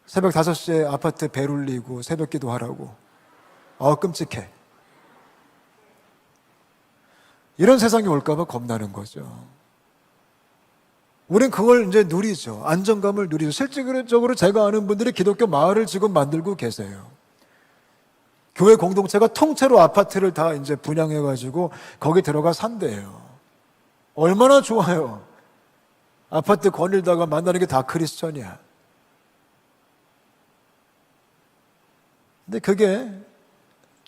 Speaker 2: 새벽 5시에 아파트 벨 울리고 새벽 기도하라고. 끔찍해. 이런 세상이 올까봐 겁나는 거죠. 우린 그걸 이제 누리죠. 안정감을 누리죠. 실질적으로 제가 아는 분들이 기독교 마을을 지금 만들고 계세요. 교회 공동체가 통째로 아파트를 다 이제 분양해가지고 거기 들어가 산대요. 얼마나 좋아요. 아파트 거닐다가 만나는 게 다 크리스천이야. 근데 그게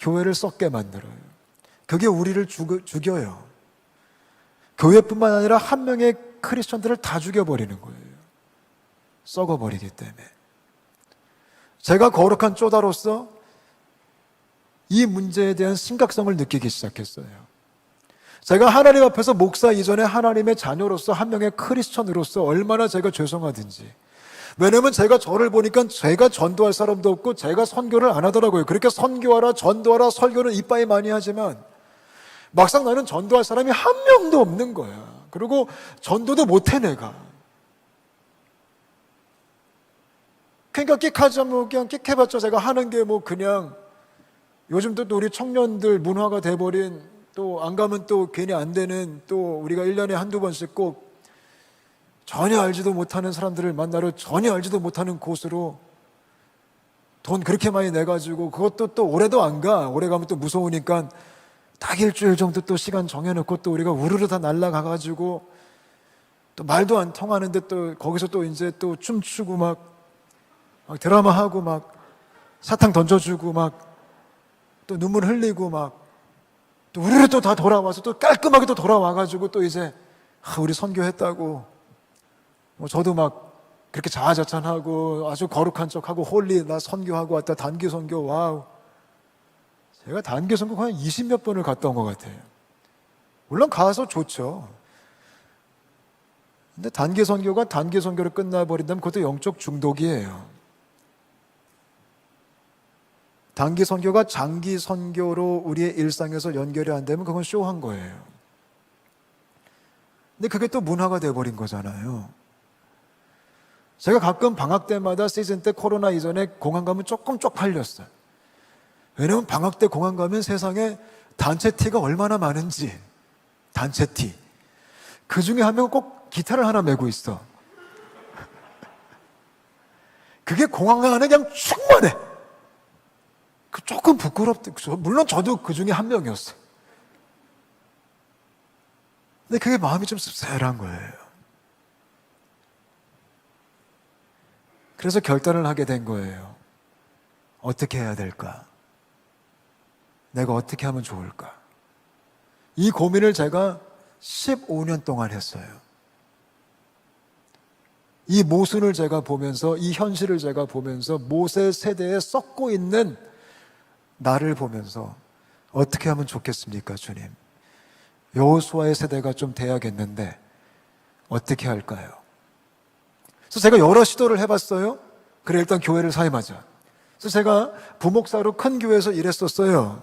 Speaker 2: 교회를 썩게 만들어요. 그게 우리를 죽여요. 교회뿐만 아니라 한 명의 크리스천들을 다 죽여버리는 거예요. 썩어버리기 때문에. 제가 거룩한 쪼다로서 이 문제에 대한 심각성을 느끼기 시작했어요. 제가 하나님 앞에서 목사 이전에 하나님의 자녀로서 한 명의 크리스천으로서 얼마나 제가 죄송하든지. 왜냐면 제가 저를 보니까 제가 전도할 사람도 없고 제가 선교를 안 하더라고요. 그렇게 선교하라, 전도하라, 설교는 이빠이 많이 하지만 막상 나는 전도할 사람이 한 명도 없는 거야. 그리고 전도도 못해 내가. 그러니까 끽하자 뭐 그냥 끽해봤자 제가 하는 게 뭐 그냥 요즘 또 우리 청년들 문화가 돼버린 또 안 가면 또 괜히 안 되는 또 우리가 1년에 한두 번씩 꼭 전혀 알지도 못하는 사람들을 만나러 전혀 알지도 못하는 곳으로 돈 그렇게 많이 내가지고 그것도 또 오래도 안 가. 오래 가면 또 무서우니까 딱 일주일 정도 또 시간 정해놓고 또 우리가 우르르 다 날아가가지고 또 말도 안 통하는데 또 거기서 또 이제 또 춤추고 막 드라마 하고 막 사탕 던져주고 막 또 눈물 흘리고 막 또 우르르 또 다 돌아와서 또 깔끔하게 또 돌아와가지고 또 이제 우리 선교했다고 뭐 저도 막 그렇게 자아자찬하고 아주 거룩한 척하고 홀리 나 선교하고 왔다 단기 선교 와우. 제가 단기 선교 한 20몇 번을 갔다 온 것 같아요. 물론 가서 좋죠. 근데 단기 선교가 단기 선교로 끝나버린다면 그것도 영적 중독이에요. 단기 선교가 장기 선교로 우리의 일상에서 연결이 안 되면 그건 쇼한 거예요. 근데 그게 또 문화가 돼버린 거잖아요. 제가 가끔 방학 때마다 시즌 때 코로나 이전에 공항 가면 조금 쪽팔렸어요. 왜냐면 방학 때 공항 가면 세상에 단체 티가 얼마나 많은지. 단체 티. 그 중에 한 명은 꼭 기타를 하나 메고 있어. 그게 공항 안에 그냥 충만해. 그 조금 부끄럽다. 물론 저도 그 중에 한 명이었어요. 근데 그게 마음이 좀 씁쓸한 거예요. 그래서 결단을 하게 된 거예요. 어떻게 해야 될까? 내가 어떻게 하면 좋을까? 이 고민을 제가 15년 동안 했어요. 이 모순을 제가 보면서, 이 현실을 제가 보면서, 모세 세대에 썩고 있는 나를 보면서 어떻게 하면 좋겠습니까, 주님? 여호수아의 세대가 좀 돼야겠는데 어떻게 할까요? 그래서 제가 여러 시도를 해봤어요. 그래, 일단 교회를 사임하자. 그래서 제가 부목사로 큰 교회에서 일했었어요.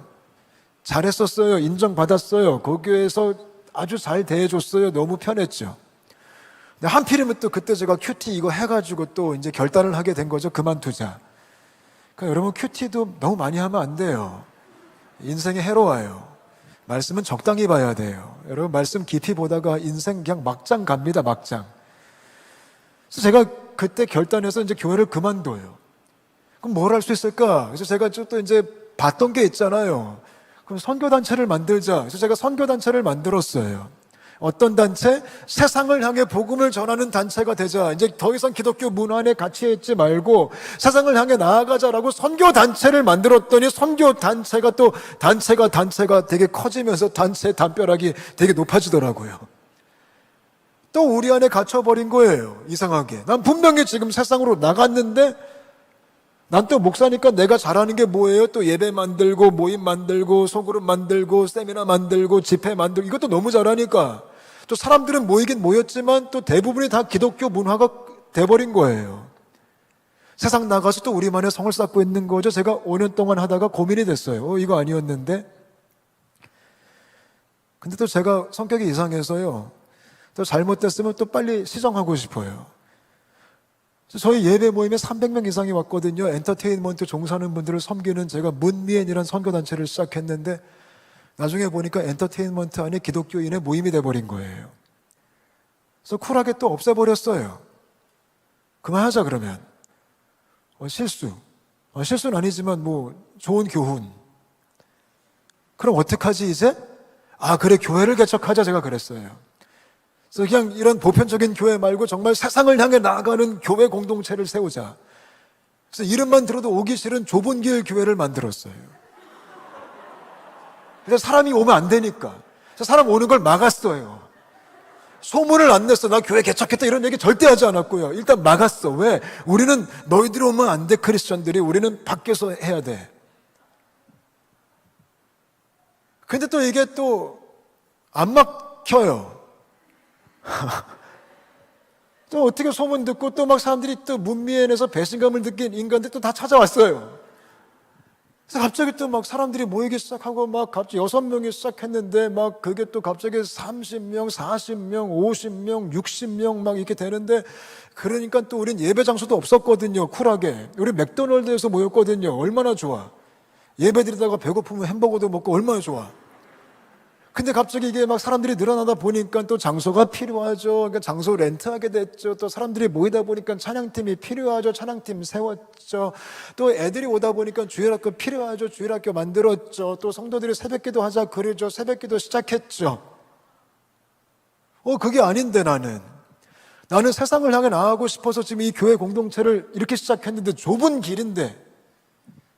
Speaker 2: 잘했었어요. 인정받았어요. 그 교회에서 아주 잘 대해줬어요. 너무 편했죠. 근데 한필이면 또 그때 제가 큐티 이거 해가지고 또 이제 결단을 하게 된 거죠. 그만두자. 그러니까 여러분, 큐티도 너무 많이 하면 안 돼요. 인생에 해로워요. 말씀은 적당히 봐야 돼요. 여러분, 말씀 깊이 보다가 인생 그냥 막장 갑니다. 막장. 그래서 제가 그때 결단해서 이제 교회를 그만둬요. 그럼 뭘 할 수 있을까? 그래서 제가 또 이제 봤던 게 있잖아요. 그럼 선교단체를 만들자. 그래서 제가 선교단체를 만들었어요. 어떤 단체? 세상을 향해 복음을 전하는 단체가 되자. 이제 더 이상 기독교 문화 안에 갇혀 있지 말고 세상을 향해 나아가자라고 선교단체를 만들었더니 선교단체가 또 단체가 되게 커지면서 단체 담벼락이 되게 높아지더라고요. 또 우리 안에 갇혀버린 거예요. 이상하게. 난 분명히 지금 세상으로 나갔는데 난 또 목사니까 내가 잘하는 게 뭐예요? 또 예배 만들고 모임 만들고 소그룹 만들고 세미나 만들고 집회 만들고 이것도 너무 잘하니까 또 사람들은 모이긴 모였지만 또 대부분이 다 기독교 문화가 돼버린 거예요. 세상 나가서 또 우리만의 성을 쌓고 있는 거죠. 제가 5년 동안 하다가 고민이 됐어요. 이거 아니었는데. 근데 또 제가 성격이 이상해서요. 또 잘못됐으면 또 빨리 시정하고 싶어요. 저희 예배 모임에 300명 이상이 왔거든요. 엔터테인먼트 종사하는 분들을 섬기는 제가 문미엔이라는 선교단체를 시작했는데 나중에 보니까 엔터테인먼트 안에 기독교인의 모임이 돼버린 거예요. 그래서 쿨하게 또 없애버렸어요. 그만하자 그러면. 실수는 아니지만 뭐 좋은 교훈. 그럼 어떡하지 이제? 그래, 교회를 개척하자 제가 그랬어요. 그래서 그냥 이런 보편적인 교회 말고 정말 세상을 향해 나아가는 교회 공동체를 세우자. 그래서 이름만 들어도 오기 싫은 좁은 길 교회를 만들었어요. 그래서 사람이 오면 안 되니까. 그래서 사람 오는 걸 막았어요. 소문을 안 냈어. 나 교회 개척했다 이런 얘기 절대 하지 않았고요. 일단 막았어. 왜? 우리는 너희들이 오면 안 돼, 크리스천들이. 우리는 밖에서 해야 돼. 근데 또 이게 또 안 막혀요. 또 어떻게 소문 듣고 또 막 사람들이 또 문미엔에서 배신감을 느낀 인간들이 또 다 찾아왔어요. 그래서 갑자기 또 막 사람들이 모이기 시작하고 막 갑자기 6명이 시작했는데 막 그게 또 갑자기 30명, 40명, 50명, 60명 막 이렇게 되는데 그러니까 또 우린 예배 장소도 없었거든요. 쿨하게. 우리 맥도날드에서 모였거든요. 얼마나 좋아. 예배 드리다가 배고프면 햄버거도 먹고 얼마나 좋아. 근데 갑자기 이게 막 사람들이 늘어나다 보니까 또 장소가 필요하죠. 그러니까 장소 렌트하게 됐죠. 또 사람들이 모이다 보니까 찬양팀이 필요하죠. 찬양팀 세웠죠. 또 애들이 오다 보니까 주일학교 필요하죠. 주일학교 만들었죠. 또 성도들이 새벽기도 하자 그러죠. 새벽기도 시작했죠. 그게 아닌데 나는 세상을 향해 나아가고 싶어서 지금 이 교회 공동체를 이렇게 시작했는데 좁은 길인데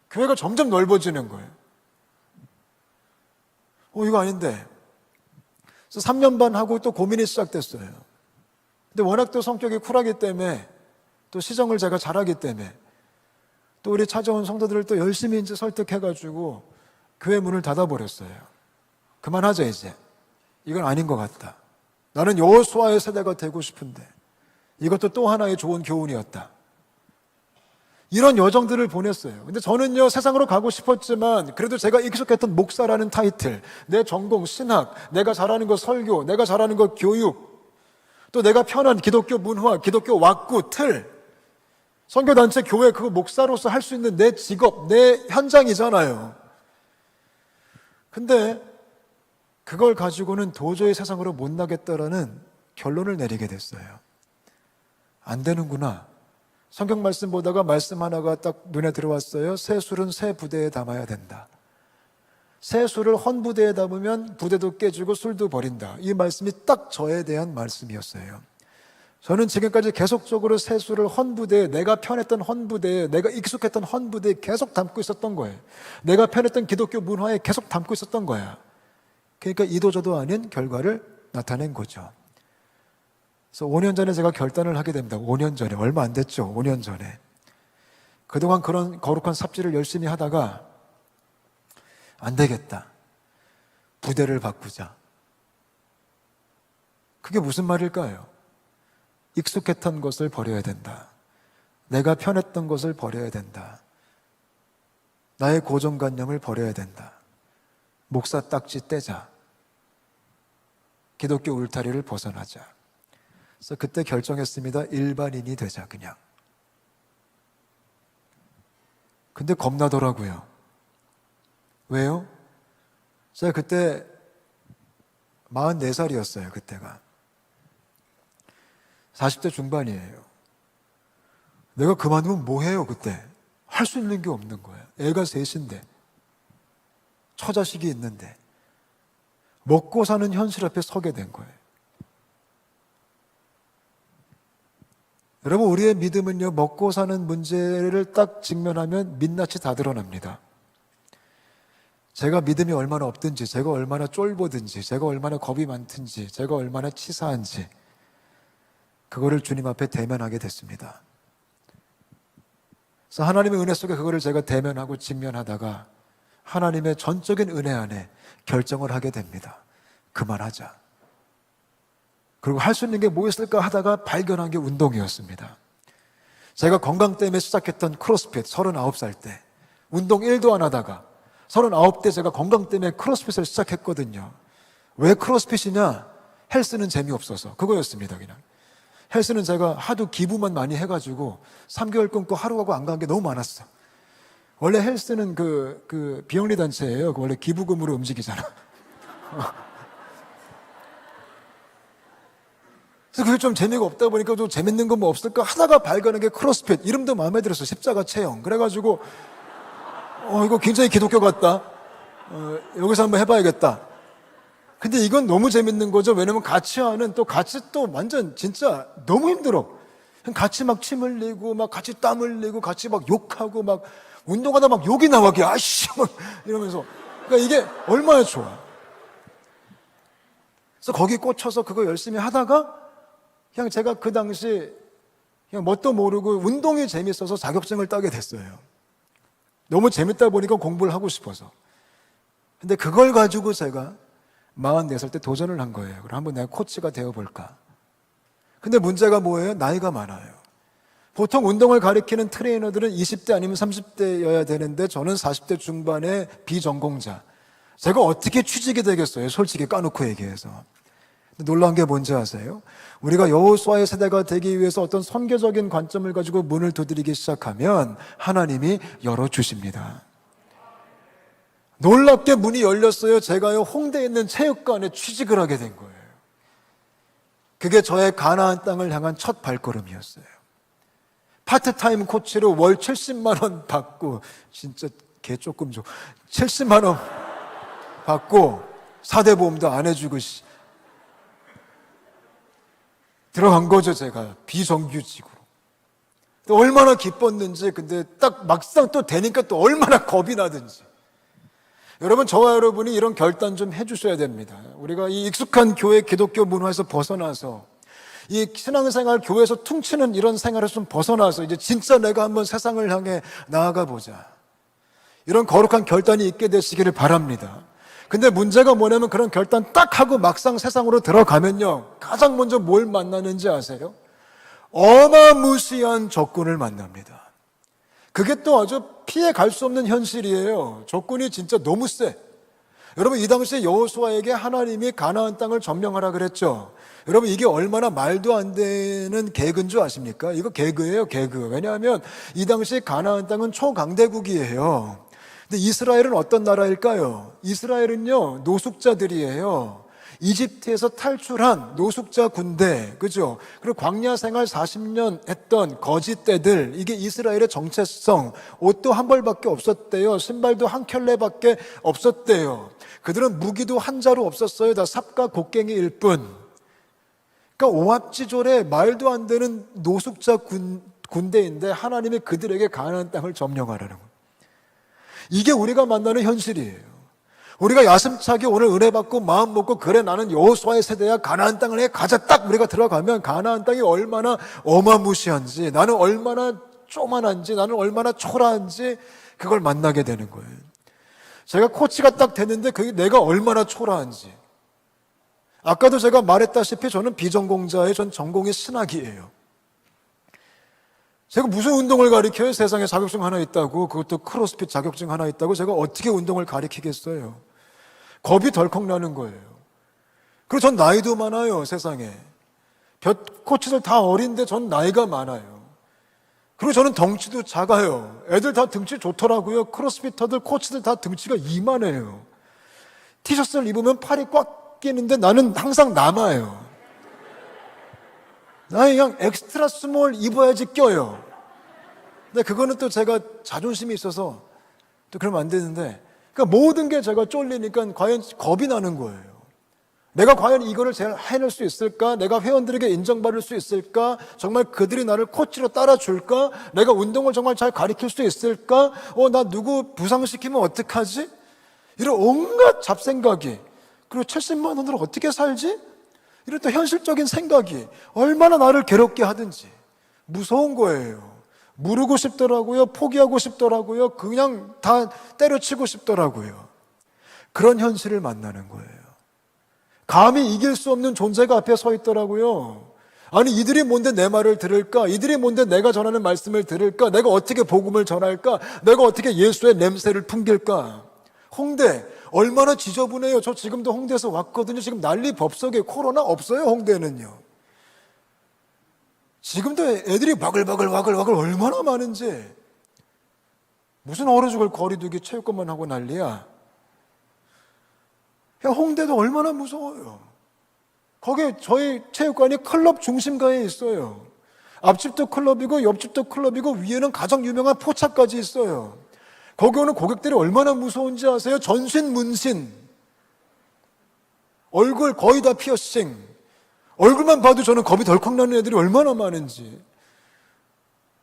Speaker 2: 교회가 점점 넓어지는 거예요. 이거 아닌데. 그래서 3년 반 하고 또 고민이 시작됐어요. 근데 워낙 또 성격이 쿨하기 때문에 또 시정을 제가 잘하기 때문에 또 우리 찾아온 성도들을 또 열심히 이제 설득해가지고 교회 문을 닫아버렸어요. 그만하자 이제. 이건 아닌 것 같다. 나는 여호수아의 세대가 되고 싶은데 이것도 또 하나의 좋은 교훈이었다. 이런 여정들을 보냈어요. 근데 저는요, 세상으로 가고 싶었지만 그래도 제가 익숙했던 목사라는 타이틀, 내 전공 신학, 내가 잘하는 거 설교, 내가 잘하는 거 교육, 또 내가 편한 기독교 문화, 기독교 왁구, 틀, 선교단체, 교회, 그거 목사로서 할 수 있는 내 직업, 내 현장이잖아요. 근데 그걸 가지고는 도저히 세상으로 못 나겠다라는 결론을 내리게 됐어요. 안 되는구나. 성경 말씀 보다가 말씀 하나가 딱 눈에 들어왔어요. 새 술은 새 부대에 담아야 된다. 새 술을 헌 부대에 담으면 부대도 깨지고 술도 버린다. 이 말씀이 딱 저에 대한 말씀이었어요. 저는 지금까지 계속적으로 새 술을 헌 부대에, 내가 편했던 헌 부대에, 내가 익숙했던 헌 부대에 계속 담고 있었던 거예요. 내가 편했던 기독교 문화에 계속 담고 있었던 거야. 그러니까 이도저도 아닌 결과를 나타낸 거죠. 그래서 5년 전에 제가 결단을 하게 됩니다. 5년 전에, 얼마 안 됐죠. 5년 전에. 그동안 그런 거룩한 삽질을 열심히 하다가 안 되겠다. 부대를 바꾸자. 그게 무슨 말일까요? 익숙했던 것을 버려야 된다. 내가 편했던 것을 버려야 된다. 나의 고정관념을 버려야 된다. 목사 딱지 떼자. 기독교 울타리를 벗어나자. 그래서 그때 결정했습니다. 일반인이 되자 그냥. 근데 겁나더라고요. 왜요? 제가 그때 44살이었어요. 그때가 40대 중반이에요. 내가 그만두면 뭐 해요? 그때 할 수 있는 게 없는 거예요. 애가 셋인데, 처자식이 있는데, 먹고 사는 현실 앞에 서게 된 거예요. 여러분, 우리의 믿음은요, 먹고 사는 문제를 딱 직면하면 민낯이 다 드러납니다. 제가 믿음이 얼마나 없든지, 제가 얼마나 쫄보든지, 제가 얼마나 겁이 많든지, 제가 얼마나 치사한지, 그거를 주님 앞에 대면하게 됐습니다. 그래서 하나님의 은혜 속에 그거를 제가 대면하고 직면하다가 하나님의 전적인 은혜 안에 결정을 하게 됩니다. 그만하자. 그리고 할 수 있는 게 뭐 있을까 하다가 발견한 게 운동이었습니다. 제가 건강 때문에 시작했던 크로스핏 39살 때 운동 1도 안 하다가 39대 제가 건강 때문에 크로스핏을 시작했거든요. 왜 크로스핏이냐? 헬스는 재미없어서 그거였습니다. 그냥 헬스는 제가 하도 기부만 많이 해가지고 3개월 끊고 하루 하고 안 간 게 너무 많았어. 원래 헬스는 그 비영리 단체예요. 원래 기부금으로 움직이잖아. 그래서 그게 좀 재미가 없다 보니까 좀 재밌는 거 뭐 없을까 하다가 발견한 게 크로스핏. 이름도 마음에 들었어. 십자가 체형. 그래가지고 이거 굉장히 기독교 같다. 여기서 한번 해봐야겠다. 근데 이건 너무 재밌는 거죠. 왜냐면 같이 하는 또 같이 또 완전 진짜 너무 힘들어. 같이 막 침 흘리고 막 같이 땀 흘리고 같이 막 욕하고 막 운동하다 막 욕이 나와. 아씨 막 이러면서. 그러니까 이게 얼마나 좋아. 그래서 거기 꽂혀서 그거 열심히 하다가 그냥 제가 그 당시 그냥 뭣도 모르고 운동이 재밌어서 자격증을 따게 됐어요. 너무 재밌다 보니까 공부를 하고 싶어서. 근데 그걸 가지고 제가 44살 때 도전을 한 거예요. 그럼 한번 내가 코치가 되어볼까. 근데 문제가 뭐예요? 나이가 많아요. 보통 운동을 가리키는 트레이너들은 20대 아니면 30대여야 되는데 저는 40대 중반의 비전공자. 제가 어떻게 취직이 되겠어요? 솔직히 까놓고 얘기해서. 놀라운 게 뭔지 아세요? 우리가 여호수아의 세대가 되기 위해서 어떤 선교적인 관점을 가지고 문을 두드리기 시작하면 하나님이 열어주십니다. 놀랍게 문이 열렸어요. 제가요, 홍대에 있는 체육관에 취직을 하게 된 거예요. 그게 저의 가나안 땅을 향한 첫 발걸음이었어요. 파트타임 코치로 월 70만 원 받고, 진짜 개 조금 줘. 70만 원 받고 4대 보험도 안 해주고 들어간 거죠. 제가 비정규직으로. 또 얼마나 기뻤는지. 근데 딱 막상 또 되니까 또 얼마나 겁이 나든지. 여러분, 저와 여러분이 이런 결단 좀 해주셔야 됩니다. 우리가 이 익숙한 교회 기독교 문화에서 벗어나서, 이 신앙생활 교회에서 퉁치는 이런 생활에서 좀 벗어나서 이제 진짜 내가 한번 세상을 향해 나아가 보자, 이런 거룩한 결단이 있게 되시기를 바랍니다. 근데 문제가 뭐냐면, 그런 결단 딱 하고 막상 세상으로 들어가면요, 가장 먼저 뭘 만나는지 아세요? 어마무시한 적군을 만납니다. 그게 또 아주 피해 갈 수 없는 현실이에요. 적군이 진짜 너무 세. 여러분, 이 당시에 여호수아에게 하나님이 가나안 땅을 점령하라 그랬죠. 여러분, 이게 얼마나 말도 안 되는 개그인 줄 아십니까? 이거 개그예요, 개그. 왜냐하면 이 당시에 가나안 땅은 초강대국이에요. 근데 이스라엘은 어떤 나라일까요? 이스라엘은요, 노숙자들이에요. 이집트에서 탈출한 노숙자 군대, 그죠? 그리고 광야 생활 40년 했던 거짓대들, 이게 이스라엘의 정체성. 옷도 한 벌밖에 없었대요. 신발도 한 켤레밖에 없었대요. 그들은 무기도 한 자루 없었어요. 다 삽과 곡괭이일 뿐. 그러니까 오합지졸의 말도 안 되는 노숙자 군대인데 하나님이 그들에게 가나안 땅을 점령하라는 거예요. 이게 우리가 만나는 현실이에요. 우리가 야심차게 오늘 은혜 받고 마음 먹고, 그래 나는 여호수아의 세대야, 가나안 땅을 해 가자, 딱 우리가 들어가면 가나안 땅이 얼마나 어마무시한지, 나는 얼마나 쪼만한지, 나는 얼마나 초라한지 그걸 만나게 되는 거예요. 제가 코치가 딱 됐는데 그게 내가 얼마나 초라한지. 아까도 제가 말했다시피 저는 비전공자예요. 전 전공이 신학이에요. 제가 무슨 운동을 가르쳐요? 세상에 자격증 하나 있다고, 그것도 크로스핏 자격증 하나 있다고 제가 어떻게 운동을 가르치겠어요? 겁이 덜컥 나는 거예요. 그리고 전 나이도 많아요, 세상에. 코치들 다 어린데 전 나이가 많아요. 그리고 저는 덩치도 작아요. 애들 다 등치 좋더라고요. 크로스피터들, 코치들 다 등치가 이만해요. 티셔츠를 입으면 팔이 꽉 끼는데 나는 항상 남아요. 나 그냥 엑스트라 스몰 입어야지 껴요. 근데 그거는 또 제가 자존심이 있어서 또 그러면 안 되는데, 그러니까 모든 게 제가 쫄리니까 과연 겁이 나는 거예요. 내가 과연 이거를 잘 해낼 수 있을까? 내가 회원들에게 인정받을 수 있을까? 정말 그들이 나를 코치로 따라줄까? 내가 운동을 정말 잘 가르칠 수 있을까? 나 누구 부상시키면 어떡하지? 이런 온갖 잡생각이, 그리고 70만 원으로 어떻게 살지? 이런 또 현실적인 생각이 얼마나 나를 괴롭게 하든지 무서운 거예요. 무르고 싶더라고요. 포기하고 싶더라고요. 그냥 다 때려치고 싶더라고요. 그런 현실을 만나는 거예요. 감히 이길 수 없는 존재가 앞에 서 있더라고요. 아니, 이들이 뭔데 내 말을 들을까? 이들이 뭔데 내가 전하는 말씀을 들을까? 내가 어떻게 복음을 전할까? 내가 어떻게 예수의 냄새를 풍길까? 홍대 얼마나 지저분해요. 저 지금도 홍대에서 왔거든요. 지금 난리 법석에, 코로나 없어요, 홍대는요. 지금도 애들이 바글바글 얼마나 많은지. 무슨 얼어 죽을 거리두기 체육관만 하고 난리야. 야, 홍대도 얼마나 무서워요. 거기 저희 체육관이 클럽 중심가에 있어요. 앞집도 클럽이고 옆집도 클럽이고 위에는 가장 유명한 포차까지 있어요. 거기 오는 고객들이 얼마나 무서운지 아세요? 전신 문신, 얼굴 거의 다 피어싱. 얼굴만 봐도 저는 겁이 덜컥 나는 애들이 얼마나 많은지.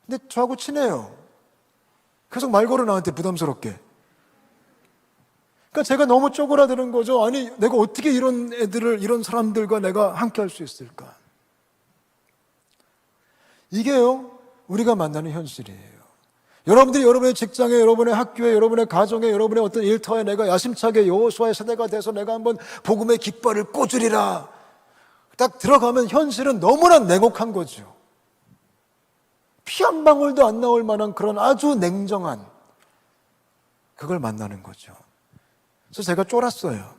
Speaker 2: 근데 저하고 친해요. 계속 말 걸어 나한테 부담스럽게. 그러니까 제가 너무 쪼그라드는 거죠. 아니, 내가 어떻게 이런 애들을, 이런 사람들과 내가 함께 할 수 있을까? 이게요, 우리가 만나는 현실이에요. 여러분들이 여러분의 직장에, 여러분의 학교에, 여러분의 가정에, 여러분의 어떤 일터에 내가 야심차게 여호수아의 세대가 돼서 내가 한번 복음의 깃발을 꽂으리라, 딱 들어가면 현실은 너무나 냉혹한 거죠. 피 한 방울도 안 나올 만한 그런 아주 냉정한, 그걸 만나는 거죠. 그래서 제가 쫄았어요.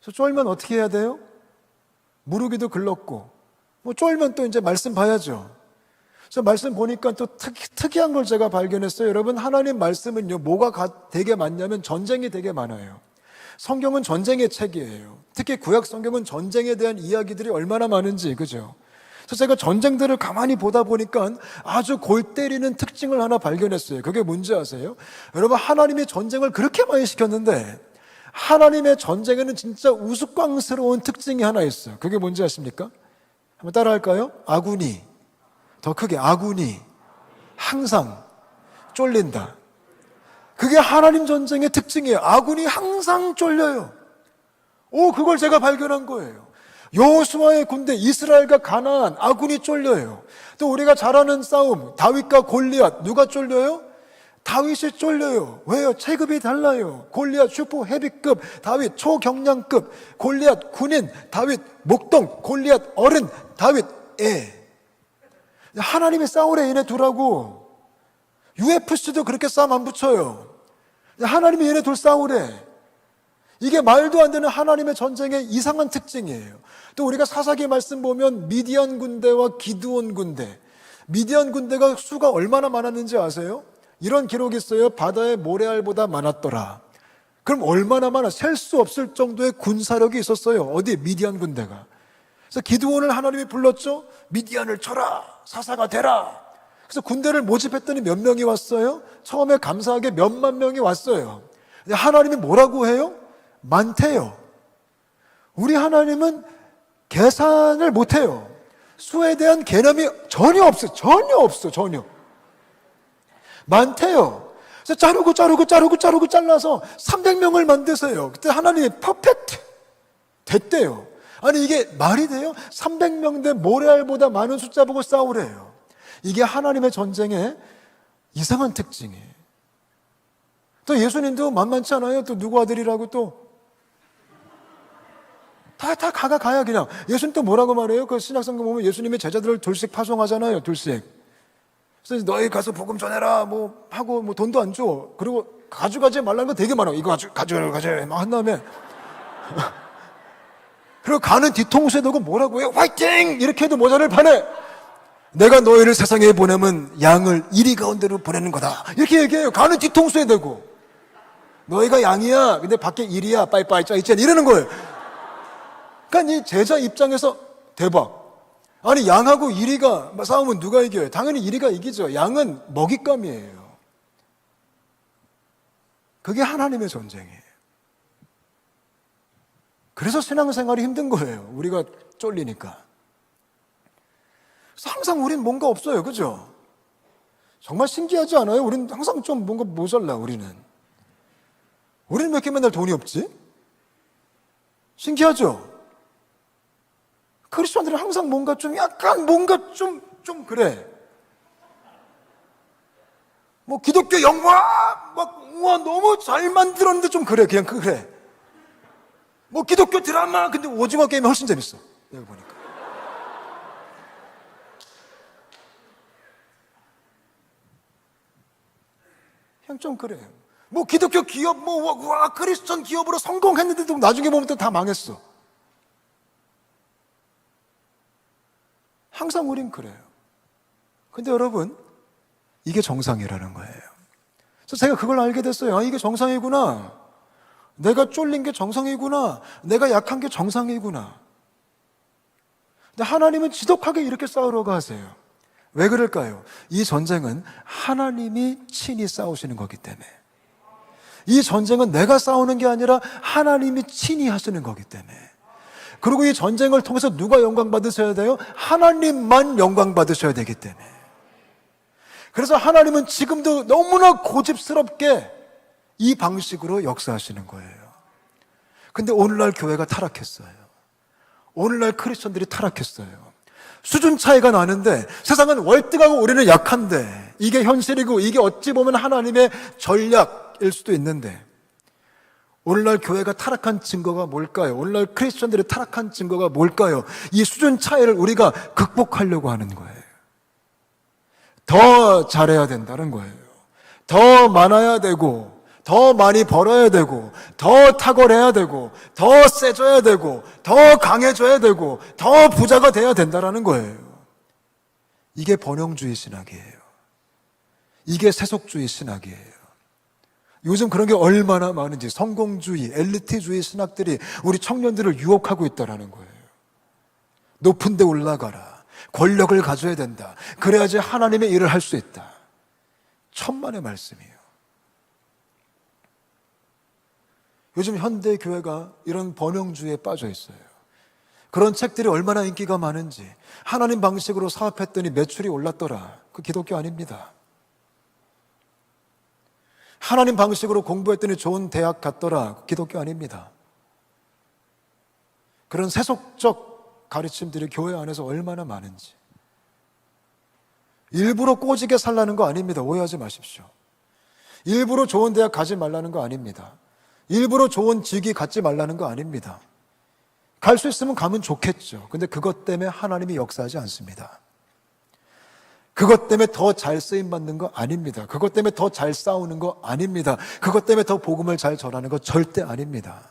Speaker 2: 그래서 쫄면 어떻게 해야 돼요? 무르기도 글렀고, 쫄면 또 이제 말씀 봐야죠. 저 말씀 보니까 또 특이한 걸 제가 발견했어요. 여러분, 하나님 말씀은요, 뭐가 되게 많냐면 전쟁이 되게 많아요. 성경은 전쟁의 책이에요. 특히 구약 성경은 전쟁에 대한 이야기들이 얼마나 많은지, 그죠? 그래서 제가 전쟁들을 가만히 보다 보니까 아주 골 때리는 특징을 하나 발견했어요. 그게 뭔지 아세요? 여러분, 하나님이 전쟁을 그렇게 많이 시켰는데 하나님의 전쟁에는 진짜 우스꽝스러운 특징이 하나 있어요. 그게 뭔지 아십니까? 한번 따라할까요? 아군이, 더 크게, 아군이 항상 쫄린다. 그게 하나님 전쟁의 특징이에요. 아군이 항상 쫄려요. 그걸 제가 발견한 거예요. 여호수아의 군대, 이스라엘과 가나안, 아군이 쫄려요. 또 우리가 잘 아는 싸움, 다윗과 골리앗, 누가 쫄려요? 다윗이 쫄려요. 왜요? 체급이 달라요. 골리앗 슈퍼 헤비급, 다윗 초경량급, 골리앗 군인, 다윗 목동, 골리앗 어른, 다윗 애. 하나님이 싸우래 얘네 둘하고. UFC도 그렇게 싸움 안 붙여요. 하나님이 얘네 둘 싸우래. 이게 말도 안 되는 하나님의 전쟁의 이상한 특징이에요. 또 우리가 사사기 말씀 보면 미디안 군대와 기드온 군대, 미디안 군대가 수가 얼마나 많았는지 아세요? 이런 기록이 있어요. 바다의 모래알보다 많았더라. 그럼 얼마나 많아? 셀 수 없을 정도의 군사력이 있었어요. 어디? 미디안 군대가. 그래서 기드온을 하나님이 불렀죠. 미디안을 쳐라, 사사가 되라. 그래서 군대를 모집했더니 몇 명이 왔어요? 처음에 감사하게 몇만 명이 왔어요. 근데 하나님이 뭐라고 해요? 많대요. 우리 하나님은 계산을 못해요. 수에 대한 개념이 전혀 없어. 전혀. 많대요. 그래서 자르고 잘라서 300명을 만드세요. 그때 하나님이 퍼펙트 됐대요. 아니, 이게 말이 돼요? 300명 대 모래알보다 많은 숫자 보고 싸우래요. 이게 하나님의 전쟁의 이상한 특징이에요. 또 예수님도 만만치 않아요. 또 누구 아들이라고 또 다 가야 그냥. 예수님 또 뭐라고 말해요? 그 신약성경 보면 예수님의 제자들을 둘씩 파송하잖아요. 둘씩. 그래서 너희 가서 복음 전해라 뭐 하고 뭐 돈도 안 줘. 그리고 가져가지 말라는 거 되게 많아. 이거 가져가 막 한 다음에 그리고 가는 뒤통수에 대고 뭐라고 해요? 화이팅! 이렇게 해도 모자를 파네. 내가 너희를 세상에 보내면 양을 이리 가운데로 보내는 거다. 이렇게 얘기해요. 가는 뒤통수에 대고. 너희가 양이야. 근데 밖에 이리야. 빠이빠이 짜 있잖아. 이러는 거예요. 그러니까 이 제자 입장에서 대박. 아니, 양하고 이리가 싸우면 누가 이겨요? 당연히 이리가 이기죠. 양은 먹잇감이에요. 그게 하나님의 전쟁이에요. 그래서 신앙생활이 힘든 거예요. 우리가 쫄리니까. 그래서 항상 우린 뭔가 없어요. 그죠? 정말 신기하지 않아요? 우린 항상 좀 뭔가 모자라, 우리는. 우리는 왜 이렇게 맨날 돈이 없지? 신기하죠? 크리스천들은 항상 뭔가 좀 약간 뭔가 좀 그래. 뭐 기독교 영화 막 우와 너무 잘 만들었는데 좀 그래. 그냥 그래. 뭐 기독교 드라마 근데 오징어 게임이 훨씬 재밌어. 내가 보니까. 그냥 좀 그래요. 뭐 기독교 기업 와 크리스천 기업으로 성공했는데도 나중에 보면 또 다 망했어. 항상 우린 그래요. 근데 여러분, 이게 정상이라는 거예요. 그래서 제가 그걸 알게 됐어요. 아, 이게 정상이구나. 내가 쫄린 게 정상이구나. 내가 약한 게 정상이구나. 근데 하나님은 지독하게 이렇게 싸우려고 하세요. 왜 그럴까요? 이 전쟁은 하나님이 친히 싸우시는 거기 때문에. 이 전쟁은 내가 싸우는 게 아니라 하나님이 친히 하시는 거기 때문에. 그리고 이 전쟁을 통해서 누가 영광 받으셔야 돼요? 하나님만 영광 받으셔야 되기 때문에. 그래서 하나님은 지금도 너무나 고집스럽게 이 방식으로 역사하시는 거예요. 근데 오늘날 교회가 타락했어요. 오늘날 크리스천들이 타락했어요. 수준 차이가 나는데 세상은 월등하고 우리는 약한데 이게 현실이고 이게 어찌 보면 하나님의 전략일 수도 있는데 오늘날 교회가 타락한 증거가 뭘까요? 오늘날 크리스천들이 타락한 증거가 뭘까요? 이 수준 차이를 우리가 극복하려고 하는 거예요. 더 잘해야 된다는 거예요. 더 많아야 되고 더 많이 벌어야 되고 더 탁월해야 되고 더 세져야 되고 더 강해져야 되고 더 부자가 돼야 된다는 거예요. 이게 번영주의 신학이에요. 이게 세속주의 신학이에요. 요즘 그런 게 얼마나 많은지, 성공주의, 엘리트주의 신학들이 우리 청년들을 유혹하고 있다는 거예요. 높은 데 올라가라. 권력을 가져야 된다. 그래야지 하나님의 일을 할 수 있다. 천만의 말씀이에요. 요즘 현대 교회가 이런 번영주의에 빠져 있어요. 그런 책들이 얼마나 인기가 많은지, 하나님 방식으로 사업했더니 매출이 올랐더라. 그 기독교 아닙니다. 하나님 방식으로 공부했더니 좋은 대학 갔더라. 기독교 아닙니다. 그런 세속적 가르침들이 교회 안에서 얼마나 많은지. 일부러 꼬지게 살라는 거 아닙니다. 오해하지 마십시오. 일부러 좋은 대학 가지 말라는 거 아닙니다. 일부러 좋은 직위 갖지 말라는 거 아닙니다. 갈 수 있으면 가면 좋겠죠. 근데 그것 때문에 하나님이 역사하지 않습니다. 그것 때문에 더 잘 쓰임받는 거 아닙니다. 그것 때문에 더 잘 싸우는 거 아닙니다. 그것 때문에 더 복음을 잘 전하는 거 절대 아닙니다.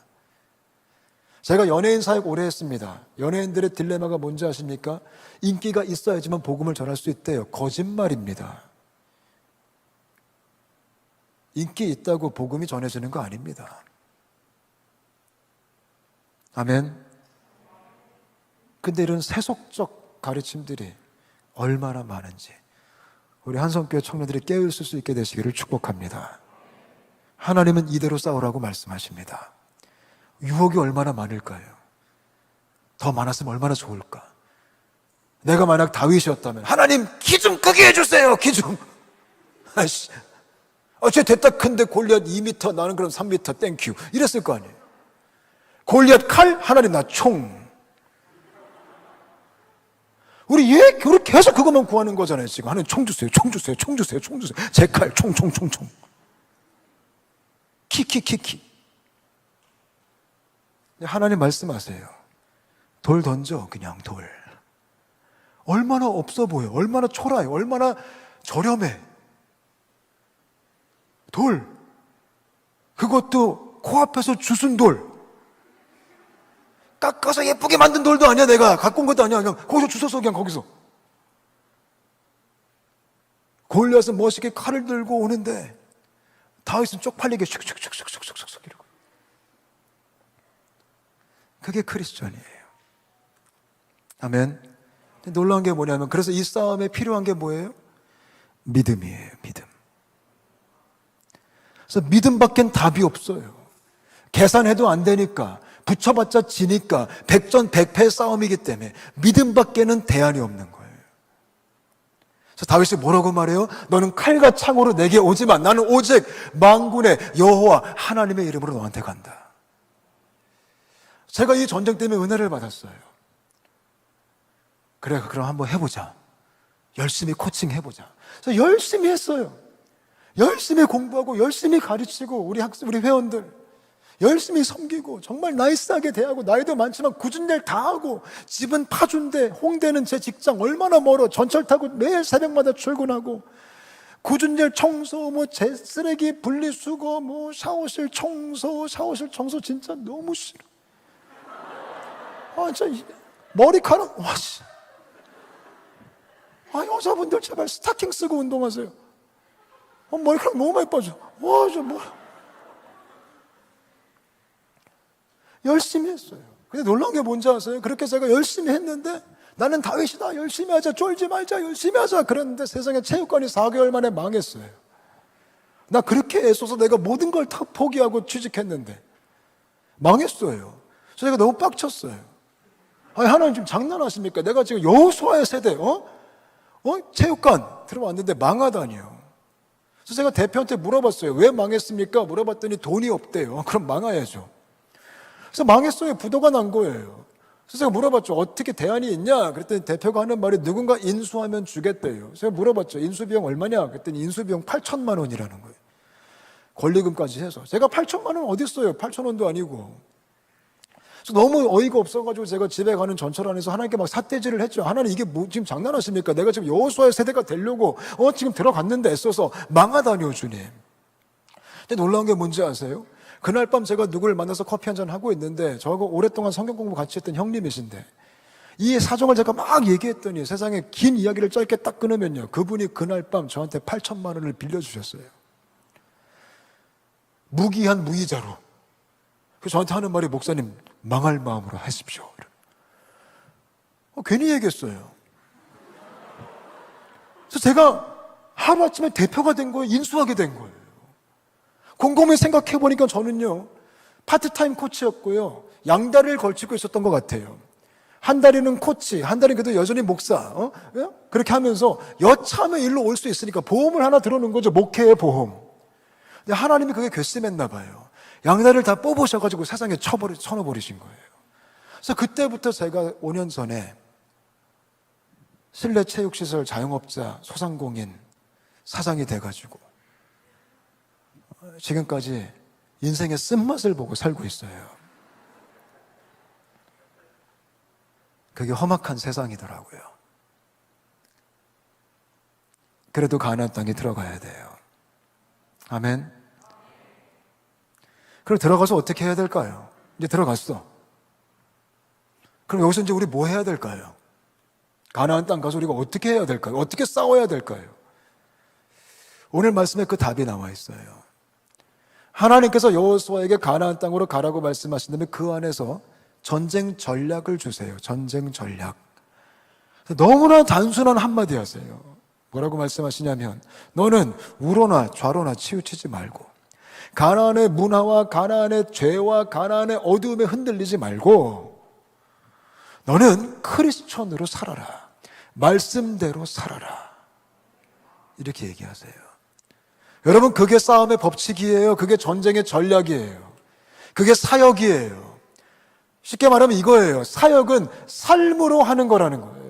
Speaker 2: 제가 연예인 사역 오래 했습니다. 연예인들의 딜레마가 뭔지 아십니까? 인기가 있어야지만 복음을 전할 수 있대요. 거짓말입니다. 인기 있다고 복음이 전해지는 거 아닙니다. 아멘. 근데 이런 세속적 가르침들이 얼마나 많은지 우리 한성교회 청년들이 깨어있을 수 있게 되시기를 축복합니다. 하나님은 이대로 싸우라고 말씀하십니다. 유혹이 얼마나 많을까요? 더 많았으면 얼마나 좋을까? 내가 만약 다윗이었다면 하나님 키 좀 크게 해주세요. 키 좀. 아이씨, 쟤 됐다 큰데 골리앗 2m 나는 그럼 3m 땡큐 이랬을 거 아니에요. 골리앗 칼, 하나님 나 총. 우리 계속 그것만 구하는 거잖아요. 지금 하나님 총 주세요. 총 주세요. 총 주세요. 총 주세요. 제 칼 총. 키. 하나님 말씀하세요. 돌 던져. 그냥 돌. 얼마나 없어 보여. 얼마나 초라해. 얼마나 저렴해. 돌. 그것도 코앞에서 주순 돌. 깎아서 예쁘게 만든 돌도 아니야. 내가 갖고 온 것도 아니야. 그냥 거기서 주워서 그냥 거기서. 골리앗은 멋있게 칼을 들고 오는데 다윗은 쪽팔리게 슉슉슉슉슉슉슉 이러고. 그게 크리스천이에요. 아멘. 놀라운 게 뭐냐면 그래서 이 싸움에 필요한 게 뭐예요? 믿음이에요. 믿음. 그래서 믿음밖엔 답이 없어요. 계산해도 안 되니까, 붙여봤자 지니까, 백전백패 싸움이기 때문에 믿음밖에는 대안이 없는 거예요. 그래서 다윗이 뭐라고 말해요? 너는 칼과 창으로 내게 오지만 나는 오직 만군의 여호와 하나님의 이름으로 너한테 간다. 제가 이 전쟁 때문에 은혜를 받았어요. 그래, 그럼 한번 해보자. 열심히 코칭해보자. 그래서 열심히 했어요. 열심히 공부하고 열심히 가르치고 우리 회원들 열심히 섬기고 정말 나이스하게 대하고 나이도 많지만 굳은 일 다 하고 집은 파주인데 홍대는 제 직장 얼마나 멀어. 전철 타고 매일 새벽마다 출근하고 굳은 일 청소, 제 쓰레기 분리수거, 샤워실 청소 진짜 너무 싫어. 진짜 머리카락 와씨. 여자분들 제발 스타킹 쓰고 운동하세요. 머리카락 너무 많이 빠져. 열심히 했어요. 근데 놀라운 게 뭔지 아세요? 그렇게 제가 열심히 했는데 나는 다윗이다. 열심히 하자. 쫄지 말자. 열심히 하자. 그랬는데 세상에 체육관이 4개월 만에 망했어요. 나 그렇게 애써서 내가 모든 걸 다 포기하고 취직했는데 망했어요. 그래서 제가 너무 빡쳤어요. 하나님 지금 장난하십니까? 내가 지금 여호수아의 세대 체육관 들어왔는데 망하다니요. 그래서 제가 대표한테 물어봤어요. 왜 망했습니까? 물어봤더니 돈이 없대요. 그럼 망해야죠. 그래서 망했어요. 부도가 난 거예요. 그래서 제가 물어봤죠. 어떻게 대안이 있냐? 그랬더니 대표가 하는 말이 누군가 인수하면 주겠대요. 제가 물어봤죠. 인수비용 얼마냐? 그랬더니 인수비용 8천만 원이라는 거예요. 권리금까지 해서. 제가 8천만 원 어디 있어요? 8천 원도 아니고. 그래서 너무 어이가 없어가지고 제가 집에 가는 전철 안에서 하나님께 막 삿대질을 했죠. 하나님 이게 지금 장난하십니까? 내가 지금 여호수아의 세대가 되려고 지금 들어갔는데 애써서 망하다니요 주님. 근데 놀라운 게 뭔지 아세요? 그날 밤 제가 누구를 만나서 커피 한잔 하고 있는데 저하고 오랫동안 성경 공부 같이 했던 형님이신데 이 사정을 제가 막 얘기했더니 세상에 긴 이야기를 짧게 딱 끊으면요, 그분이 그날 밤 저한테 8천만 원을 빌려주셨어요. 무기한 무이자로. 그래서 저한테 하는 말이, 목사님 망할 마음으로 하십시오. 괜히 얘기했어요. 그래서 제가 하루아침에 대표가 된 거예요. 인수하게 된 거예요. 곰곰이 생각해 보니까 저는요, 파트타임 코치였고요, 양다리를 걸치고 있었던 것 같아요. 한 다리는 코치, 한 다리는 그래도 여전히 목사, 그렇게 하면서 여차하면 일로 올 수 있으니까 보험을 하나 들어놓은 거죠. 목회의 보험. 근데 하나님이 그게 괘씸했나 봐요. 양다리를 다 뽑으셔가지고 세상에 쳐넣어버리신 거예요. 그래서 그때부터 제가 5년 전에 실내 체육시설 자영업자 소상공인 사장이 돼가지고 지금까지 인생의 쓴맛을 보고 살고 있어요. 그게 험악한 세상이더라고요. 그래도 가나안 땅에 들어가야 돼요. 아멘. 그럼 들어가서 어떻게 해야 될까요? 이제 들어갔어. 그럼 여기서 이제 우리 뭐 해야 될까요? 가나안 땅 가서 우리가 어떻게 해야 될까요? 어떻게 싸워야 될까요? 오늘 말씀에 그 답이 나와 있어요. 하나님께서 여호수아에게 가나안 땅으로 가라고 말씀하신 다음에 그 안에서 전쟁 전략을 주세요. 전쟁 전략. 너무나 단순한 한마디 하세요. 뭐라고 말씀하시냐면, 너는 우로나 좌로나 치우치지 말고, 가나안의 문화와 가나안의 죄와 가나안의 어두움에 흔들리지 말고, 너는 크리스천으로 살아라. 말씀대로 살아라. 이렇게 얘기하세요. 여러분, 그게 싸움의 법칙이에요. 그게 전쟁의 전략이에요. 그게 사역이에요. 쉽게 말하면 이거예요. 사역은 삶으로 하는 거라는 거예요.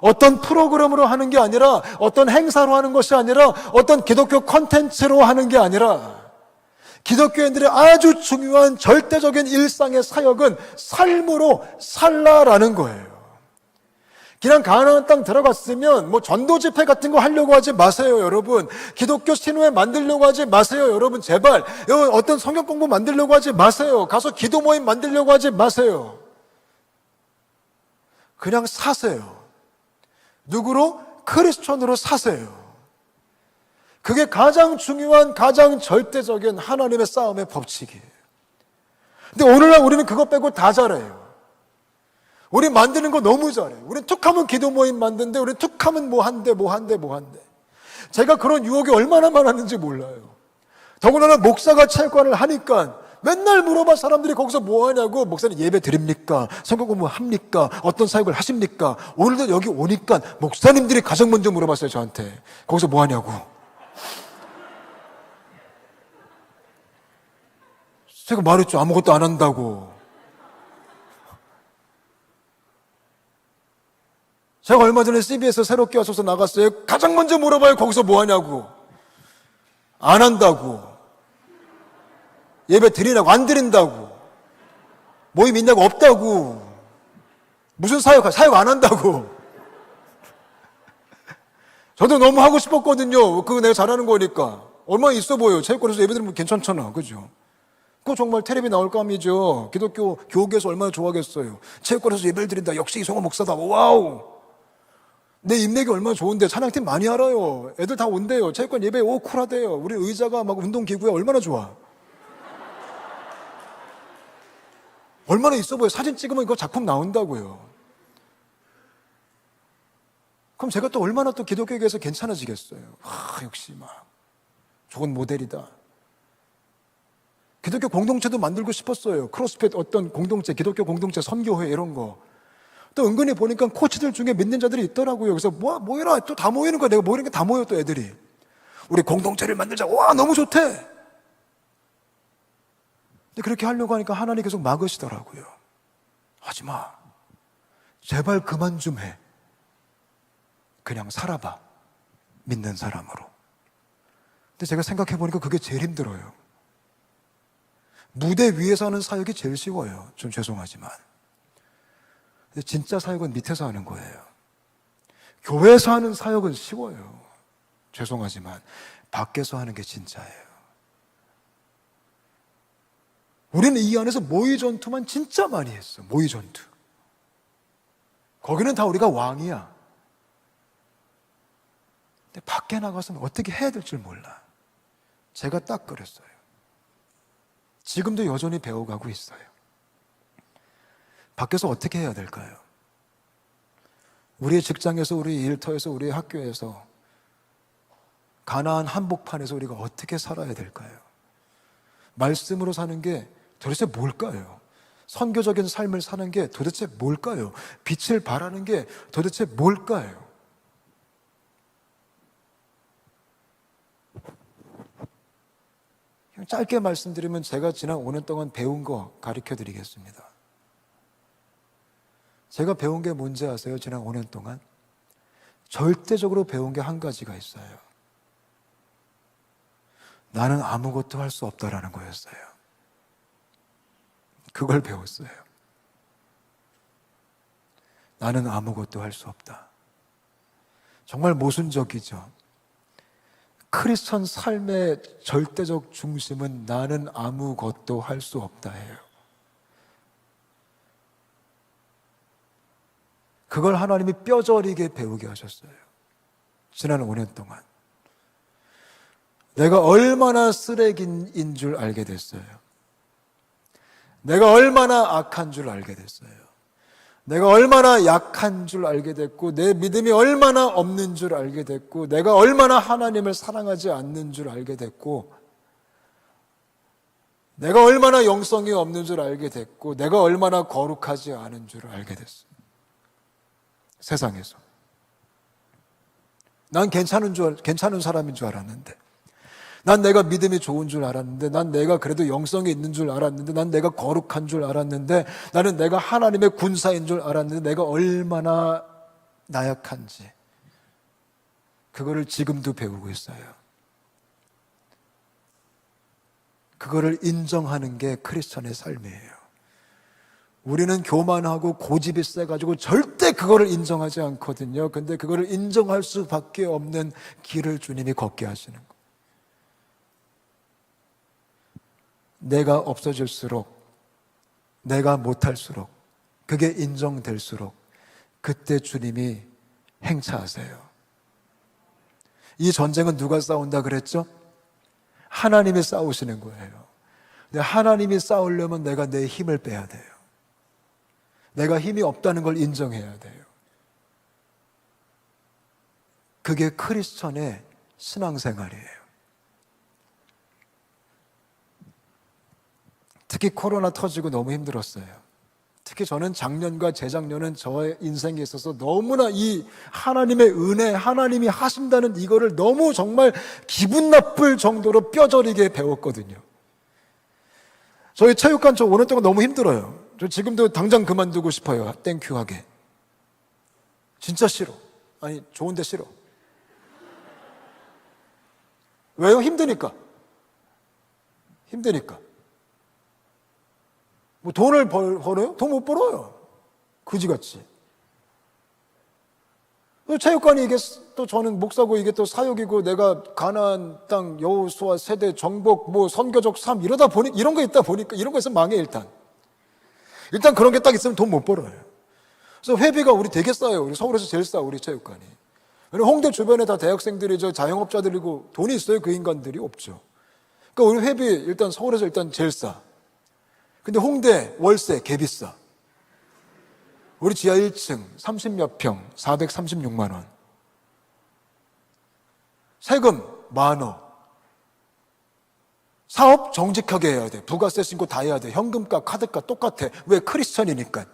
Speaker 2: 어떤 프로그램으로 하는 게 아니라, 어떤 행사로 하는 것이 아니라, 어떤 기독교 콘텐츠로 하는 게 아니라, 기독교인들의 아주 중요한 절대적인 일상의 사역은 삶으로 살라라는 거예요. 그냥 가나안 땅 들어갔으면 뭐 전도 집회 같은 거 하려고 하지 마세요, 여러분. 기독교 신호회 만들려고 하지 마세요, 여러분. 제발 어떤 성경 공부 만들려고 하지 마세요. 가서 기도 모임 만들려고 하지 마세요. 그냥 사세요. 누구로? 크리스천으로 사세요. 그게 가장 중요한, 가장 절대적인 하나님의 싸움의 법칙이에요. 근데 오늘날 우리는 그것 빼고 다 잘해요. 우리 만드는 거 너무 잘해. 우리 툭하면 기도 모임 만드는데, 우리 툭하면 뭐 한대. 제가 그런 유혹이 얼마나 많았는지 몰라요. 더군다나 목사가 체육관을 하니까 맨날 물어봐. 사람들이 거기서 뭐 하냐고. 목사님 예배 드립니까? 성경 공부 합니까? 어떤 사역을 하십니까? 오늘도 여기 오니까 목사님들이 가장 먼저 물어봤어요, 저한테. 거기서 뭐 하냐고. 제가 말했죠. 아무것도 안 한다고. 제가 얼마 전에 CBS 새롭게 와서 나갔어요. 가장 먼저 물어봐요. 거기서 뭐 하냐고. 안 한다고. 예배 드리냐고. 안 드린다고. 모임 있냐고. 없다고. 무슨 사역 안 한다고. 저도 너무 하고 싶었거든요. 그거 내가 잘하는 거니까. 얼마나 있어 보여요. 체육관에서 예배 드리면 괜찮잖아. 그죠? 그거 정말 텔레비 나올 감이죠. 기독교 교계에서 얼마나 좋아하겠어요. 체육관에서 예배를 드린다. 역시 이성호 목사다. 와우. 내 인맥이 얼마나 좋은데. 찬양팀 많이 알아요. 애들 다 온대요. 체육관 예배 오 쿨하대요. 우리 의자가 막 운동기구에 얼마나 좋아. 얼마나 있어 보여. 사진 찍으면 이거 작품 나온다고요. 그럼 제가 또 얼마나 또 기독교계에서 괜찮아지겠어요. 역시 막 좋은 모델이다. 기독교 공동체도 만들고 싶었어요. 크로스핏 어떤 공동체, 기독교 공동체, 선교회 이런 거. 또 은근히 보니까 코치들 중에 믿는 자들이 있더라고요. 그래서 모여라. 또 다 모이는 거야. 내가 모이는 게 다 모여 또 애들이. 우리 공동체를 만들자. 와, 너무 좋대. 근데 그렇게 하려고 하니까 하나님 계속 막으시더라고요. 하지 마. 제발 그만 좀 해. 그냥 살아봐. 믿는 사람으로. 근데 제가 생각해 보니까 그게 제일 힘들어요. 무대 위에서 하는 사역이 제일 쉬워요. 좀 죄송하지만. 근데 진짜 사역은 밑에서 하는 거예요. 교회에서 하는 사역은 쉬워요. 죄송하지만 밖에서 하는 게 진짜예요. 우리는 이 안에서 모의 전투만 진짜 많이 했어. 모의 전투. 거기는 다 우리가 왕이야. 근데 밖에 나가서는 어떻게 해야 될 줄 몰라. 제가 딱 그랬어요. 지금도 여전히 배워가고 있어요. 밖에서 어떻게 해야 될까요? 우리의 직장에서, 우리 일터에서, 우리의 학교에서, 가나안 한복판에서 우리가 어떻게 살아야 될까요? 말씀으로 사는 게 도대체 뭘까요? 선교적인 삶을 사는 게 도대체 뭘까요? 빛을 발하는 게 도대체 뭘까요? 짧게 말씀드리면 제가 지난 5년 동안 배운 거 가르쳐 드리겠습니다. 제가 배운 게 뭔지 아세요? 지난 5년 동안 절대적으로 배운 게 한 가지가 있어요. 나는 아무것도 할 수 없다라는 거였어요. 그걸 배웠어요. 나는 아무것도 할 수 없다. 정말 모순적이죠. 크리스천 삶의 절대적 중심은 나는 아무것도 할 수 없다예요. 그걸 하나님이 뼈저리게 배우게 하셨어요. 지난 5년 동안. 내가 얼마나 쓰레기인 줄 알게 됐어요. 내가 얼마나 악한 줄 알게 됐어요. 내가 얼마나 약한 줄 알게 됐고, 내 믿음이 얼마나 없는 줄 알게 됐고, 내가 얼마나 하나님을 사랑하지 않는 줄 알게 됐고, 내가 얼마나 영성이 없는 줄 알게 됐고, 내가 얼마나 거룩하지 않은 줄 알게 됐어요. 세상에서. 난 괜찮은 사람인 줄 알았는데, 난 내가 믿음이 좋은 줄 알았는데, 난 내가 그래도 영성이 있는 줄 알았는데, 난 내가 거룩한 줄 알았는데, 나는 내가 하나님의 군사인 줄 알았는데, 내가 얼마나 나약한지 그거를 지금도 배우고 있어요. 그거를 인정하는 게 크리스천의 삶이에요. 우리는 교만하고 고집이 세가지고 절대 그거를 인정하지 않거든요. 근데 그거를 인정할 수밖에 없는 길을 주님이 걷게 하시는 거예요. 내가 없어질수록, 내가 못할수록, 그게 인정될수록 그때 주님이 행차하세요. 이 전쟁은 누가 싸운다 그랬죠? 하나님이 싸우시는 거예요. 근데 하나님이 싸우려면 내가 내 힘을 빼야 돼요. 내가 힘이 없다는 걸 인정해야 돼요. 그게 크리스천의 신앙생활이에요. 특히 코로나 터지고 너무 힘들었어요. 특히 저는 작년과 재작년은 저의 인생에 있어서 너무나 이 하나님의 은혜, 하나님이 하신다는 이거를 너무 정말 기분 나쁠 정도로 뼈저리게 배웠거든요. 저희 체육관 저 5년 동안 너무 힘들어요. 저 지금도 당장 그만두고 싶어요. 땡큐하게. 진짜 싫어. 아니, 좋은데 싫어. 왜요? 힘드니까. 힘드니까. 뭐 돈을 벌어요? 돈 못 벌어요. 그지같이. 체육관이 이게 또 저는 목사고 이게 또 사역이고 내가 가나안 땅 여호수아 세대 정복 뭐 선교적 삶 이러다 보니 이런 거 있다 보니까 이런 거 있으면 망해 일단 그런 게 딱 있으면 돈 못 벌어요. 그래서 회비가 우리 되게 싸요. 우리 서울에서 제일 싸 우리 체육관이. 왜냐면 홍대 주변에 다 대학생들이 저 자영업자들이고 돈이 있어요. 그 인간들이 없죠. 그러니까 우리 회비 일단 서울에서 일단 제일 싸. 근데 홍대 월세 개비싸. 우리 지하 1층 30몇 평 436만 원. 세금 만원. 사업 정직하게 해야 돼. 부가세 신고 다 해야 돼. 현금값 카드값 똑같아. 왜? 크리스천이니까.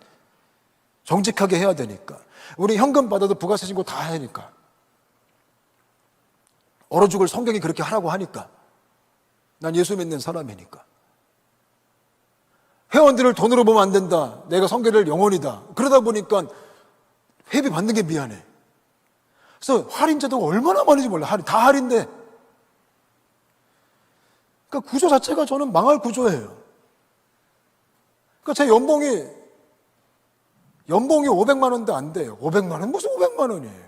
Speaker 2: 정직하게 해야 되니까. 우리 현금 받아도 부가세 신고 다 하니까. 얼어 죽을 성경이 그렇게 하라고 하니까. 난 예수 믿는 사람이니까. 회원들을 돈으로 보면 안 된다. 내가 성교를 영원이다. 그러다 보니까 회비 받는 게 미안해. 그래서 할인 제도가 얼마나 많은지 몰라. 다 할인돼. 그러니까 구조 자체가 저는 망할 구조예요. 그러니까 제 연봉이 500만 원도 안 돼요. 500만 원? 무슨 500만 원이에요.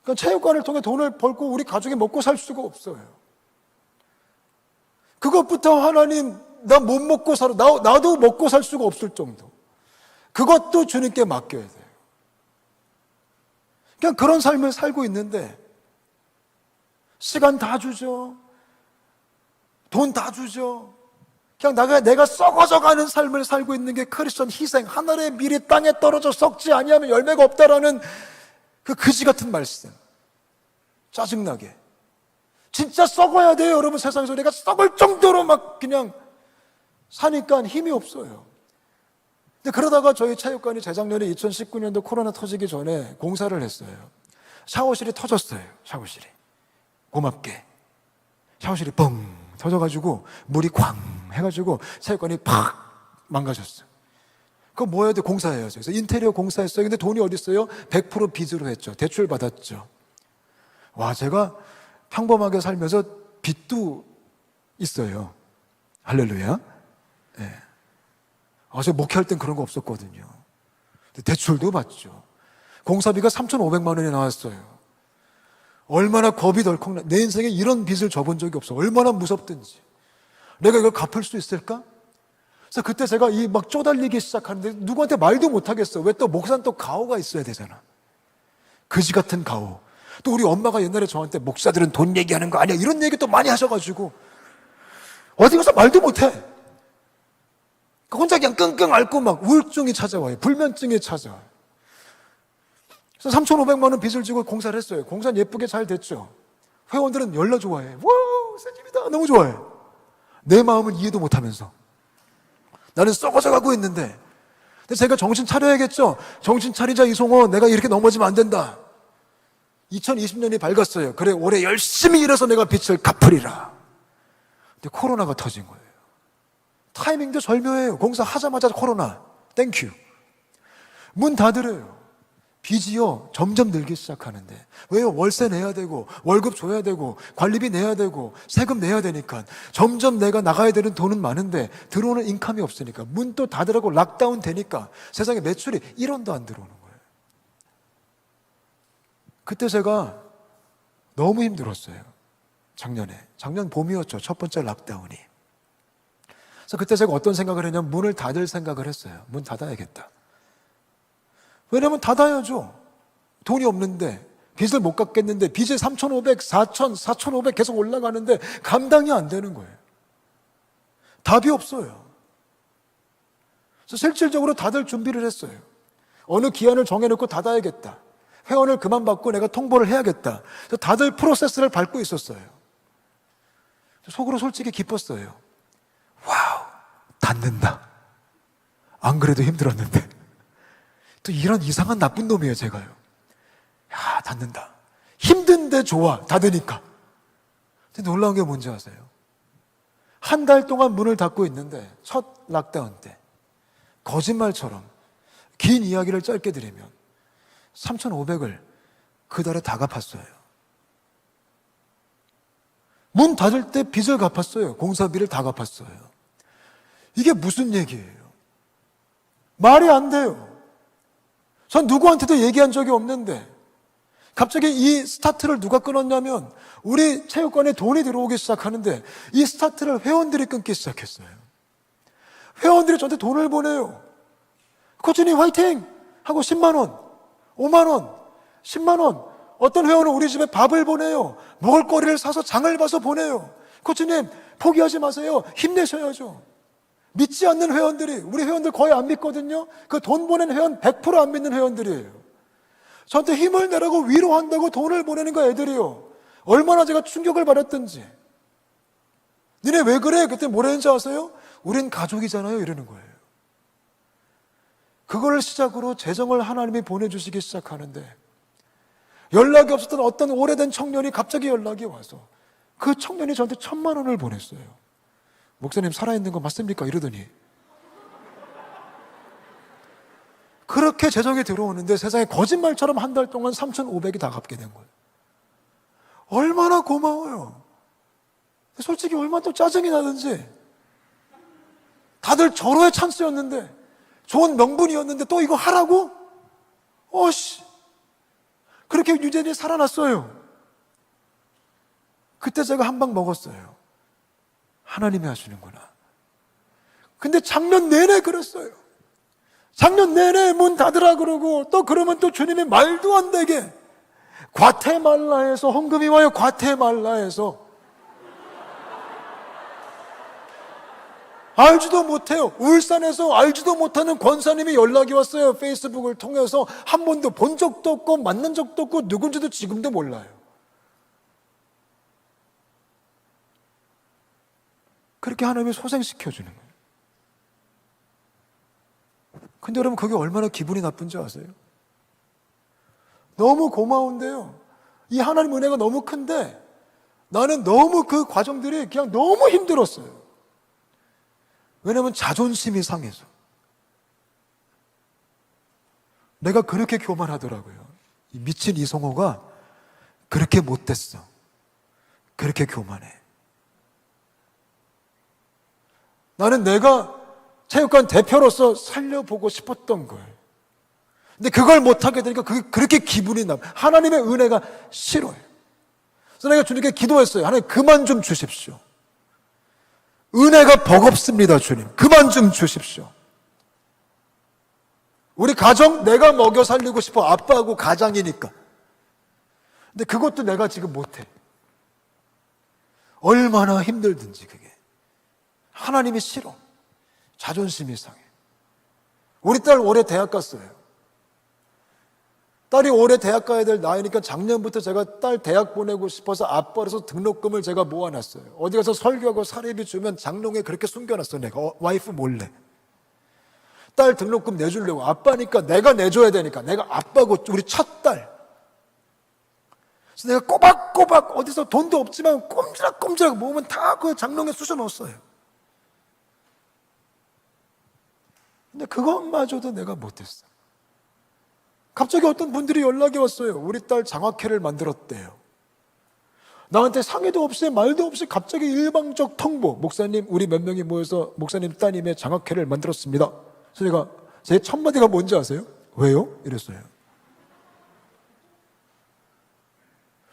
Speaker 2: 그러니까 체육관을 통해 돈을 벌고 우리 가족이 먹고 살 수가 없어요. 그것부터 하나님 나 못 먹고 살아. 나도 먹고 살 수가 없을 정도. 그것도 주님께 맡겨야 돼요. 그냥 그런 삶을 살고 있는데 시간 다 주죠. 돈 다 주죠. 그냥 내가 썩어져가는 삶을 살고 있는 게 크리스천 희생, 하늘의 밀이 땅에 떨어져 썩지 아니하면 열매가 없다라는 그 그지 같은 말씀. 짜증나게. 진짜 썩어야 돼요, 여러분. 세상에서 내가 썩을 정도로 막 그냥 사니까 힘이 없어요. 근데 그러다가 저희 체육관이 재작년에 2019년도 코로나 터지기 전에 공사를 했어요. 샤워실이 터졌어요. 샤워실이. 고맙게. 샤워실이 뻥 터져가지고 물이 쾅 해가지고 체육관이 팍 망가졌어요. 그거 뭐 해야 돼? 공사해야죠. 그래서 인테리어 공사했어요. 근데 돈이 어디 있어요? 100% 빚으로 했죠. 대출 받았죠. 와, 제가 평범하게 살면서 빚도 있어요. 할렐루야. 네. 저 목회할 땐 그런 거 없었거든요. 대출도 받죠. 공사비가 3,500만 원이 나왔어요. 얼마나 겁이 덜컥 나. 내 인생에 이런 빚을 져본 적이 없어. 얼마나 무섭든지. 내가 이걸 갚을 수 있을까? 그래서 그때 제가 이 막 쪼달리기 시작하는데 누구한테 말도 못하겠어. 왜 또 목사는 또 가오가 있어야 되잖아. 그지 같은 가오. 또 우리 엄마가 옛날에 저한테 목사들은 돈 얘기하는 거 아니야. 이런 얘기 또 많이 하셔가지고 어디 가서 말도 못해. 혼자 그냥 끙끙 앓고 막 우울증이 찾아와요. 불면증이 찾아와요. 그래서 3,500만 원 빚을 지고 공사를 했어요. 공사는 예쁘게 잘 됐죠. 회원들은 열나 좋아해. 와, 새 집이다. 너무 좋아해. 내 마음은 이해도 못하면서 나는 썩어져 가고 있는데, 근데 제가 정신 차려야겠죠. 정신 차리자 이송호. 내가 이렇게 넘어지면 안 된다. 2020년이 밝았어요. 그래, 올해 열심히 일해서 내가 빚을 갚으리라. 근데 코로나가 터진 거예요. 타이밍도 절묘해요. 공사하자마자 코로나. 땡큐. 문 닫으래요. 빚이요 점점 늘기 시작하는데, 왜요? 월세 내야 되고 월급 줘야 되고 관리비 내야 되고 세금 내야 되니까 점점 내가 나가야 되는 돈은 많은데 들어오는 인컴이 없으니까 문 또 닫으라고 락다운 되니까 세상에 매출이 1원도 안 들어오는 거예요. 그때 제가 너무 힘들었어요. 작년 봄이었죠. 첫 번째 락다운이. 그래서 그때 제가 어떤 생각을 했냐면 문을 닫을 생각을 했어요. 문 닫아야겠다. 왜냐면 닫아야죠. 돈이 없는데, 빚을 못 갚겠는데, 빚이 3,500, 4,000, 4,500 계속 올라가는데 감당이 안 되는 거예요. 답이 없어요. 그래서 실질적으로 닫을 준비를 했어요. 어느 기한을 정해놓고 닫아야겠다. 회원을 그만 받고 내가 통보를 해야겠다. 그래서 닫을 프로세스를 밟고 있었어요. 속으로 솔직히 기뻤어요. 와우, 닫는다. 안 그래도 힘들었는데. 또 이런 이상한 나쁜 놈이에요, 제가요. 야, 닫는다. 힘든데 좋아, 닫으니까. 근데 놀라운 게 뭔지 아세요? 한 달 동안 문을 닫고 있는데 첫 락다운 때 거짓말처럼 긴 이야기를 짧게 드리면 3,500을 그 달에 다 갚았어요. 문 닫을 때 빚을 갚았어요. 공사비를 다 갚았어요. 이게 무슨 얘기예요? 말이 안 돼요. 전 누구한테도 얘기한 적이 없는데 갑자기 이 스타트를 누가 끊었냐면 우리 체육관에 돈이 들어오기 시작하는데 이 스타트를 회원들이 끊기 시작했어요. 회원들이 저한테 돈을 보내요. 코치님 화이팅! 하고 10만 원, 5만 원, 10만 원. 어떤 회원은 우리 집에 밥을 보내요. 먹을 거리를 사서 장을 봐서 보내요. 코치님 포기하지 마세요. 힘내셔야죠. 믿지 않는 회원들이, 우리 회원들 거의 안 믿거든요. 그 돈 보낸 회원 100%안 믿는 회원들이에요. 저한테 힘을 내라고 위로한다고 돈을 보내는 거 애들이요. 얼마나 제가 충격을 받았던지. 니네 왜 그래? 그때 뭐라 했는지 아세요? 우린 가족이잖아요. 이러는 거예요. 그걸 시작으로 재정을 하나님이 보내주시기 시작하는데 연락이 없었던 어떤 오래된 청년이 갑자기 연락이 와서 그 청년이 저한테 1,000만 원을 보냈어요. 목사님 살아있는 거 맞습니까? 이러더니 그렇게 재정이 들어오는데 세상에 거짓말처럼 한 달 동안 3,500이 다 갚게 된 거예요. 얼마나 고마워요. 솔직히 얼마나 또 짜증이 나든지. 다들 절호의 찬스였는데 좋은 명분이었는데 또 이거 하라고? 어씨, 그렇게 유재인이 살아났어요. 그때 제가 한 방 먹었어요. 하나님이 하시는구나. 근데 작년 내내 그랬어요. 작년 내내 문 닫으라 그러고 또 그러면 또 주님이 말도 안 되게 과테말라에서 헌금이 와요. 과테말라에서 알지도 못해요. 울산에서 알지도 못하는 권사님이 연락이 왔어요. 페이스북을 통해서. 한 번도 본 적도 없고 만난 적도 없고 누군지도 지금도 몰라요. 그렇게 하나님이 소생시켜주는 거예요. 근데 여러분, 그게 얼마나 기분이 나쁜지 아세요? 너무 고마운데요, 이 하나님 은혜가 너무 큰데 나는 너무 그 과정들이 그냥 너무 힘들었어요. 왜냐하면 자존심이 상해서. 내가 그렇게 교만하더라고요. 이 미친 이성호가 그렇게 못됐어. 그렇게 교만해. 나는 내가 체육관 대표로서 살려보고 싶었던 거예요. 근데 그걸 못하게 되니까 그게 그렇게 기분이 나요. 하나님의 은혜가 싫어요. 그래서 내가 주님께 기도했어요. 하나님, 그만 좀 주십시오. 은혜가 버겁습니다, 주님. 그만 좀 주십시오. 우리 가정 내가 먹여 살리고 싶어. 아빠하고 가장이니까. 근데 그것도 내가 지금 못해. 얼마나 힘들든지 그게. 하나님이 싫어. 자존심이 상해. 우리 딸 올해 대학 갔어요. 딸이 올해 대학 가야 될 나이니까 작년부터 제가 딸 대학 보내고 싶어서 아빠로서 등록금을 제가 모아놨어요. 어디 가서 설교하고 사례비 주면 장롱에 그렇게 숨겨놨어요. 내가 와이프 몰래. 딸 등록금 내주려고. 아빠니까 내가 내줘야 되니까. 내가 아빠고 우리 첫 딸. 그래서 내가 꼬박꼬박 어디서 돈도 없지만 꼼지락꼼지락 모으면 다 그 장롱에 쑤셔 넣었어요. 근데 그것마저도 내가 못했어. 갑자기 어떤 분들이 연락이 왔어요. 우리 딸 장학회를 만들었대요. 나한테 상의도 없이 말도 없이 갑자기 일방적 통보. 목사님, 우리 몇 명이 모여서 목사님 따님의 장학회를 만들었습니다. 그래서 제가 제 첫 마디가 뭔지 아세요? 왜요? 이랬어요.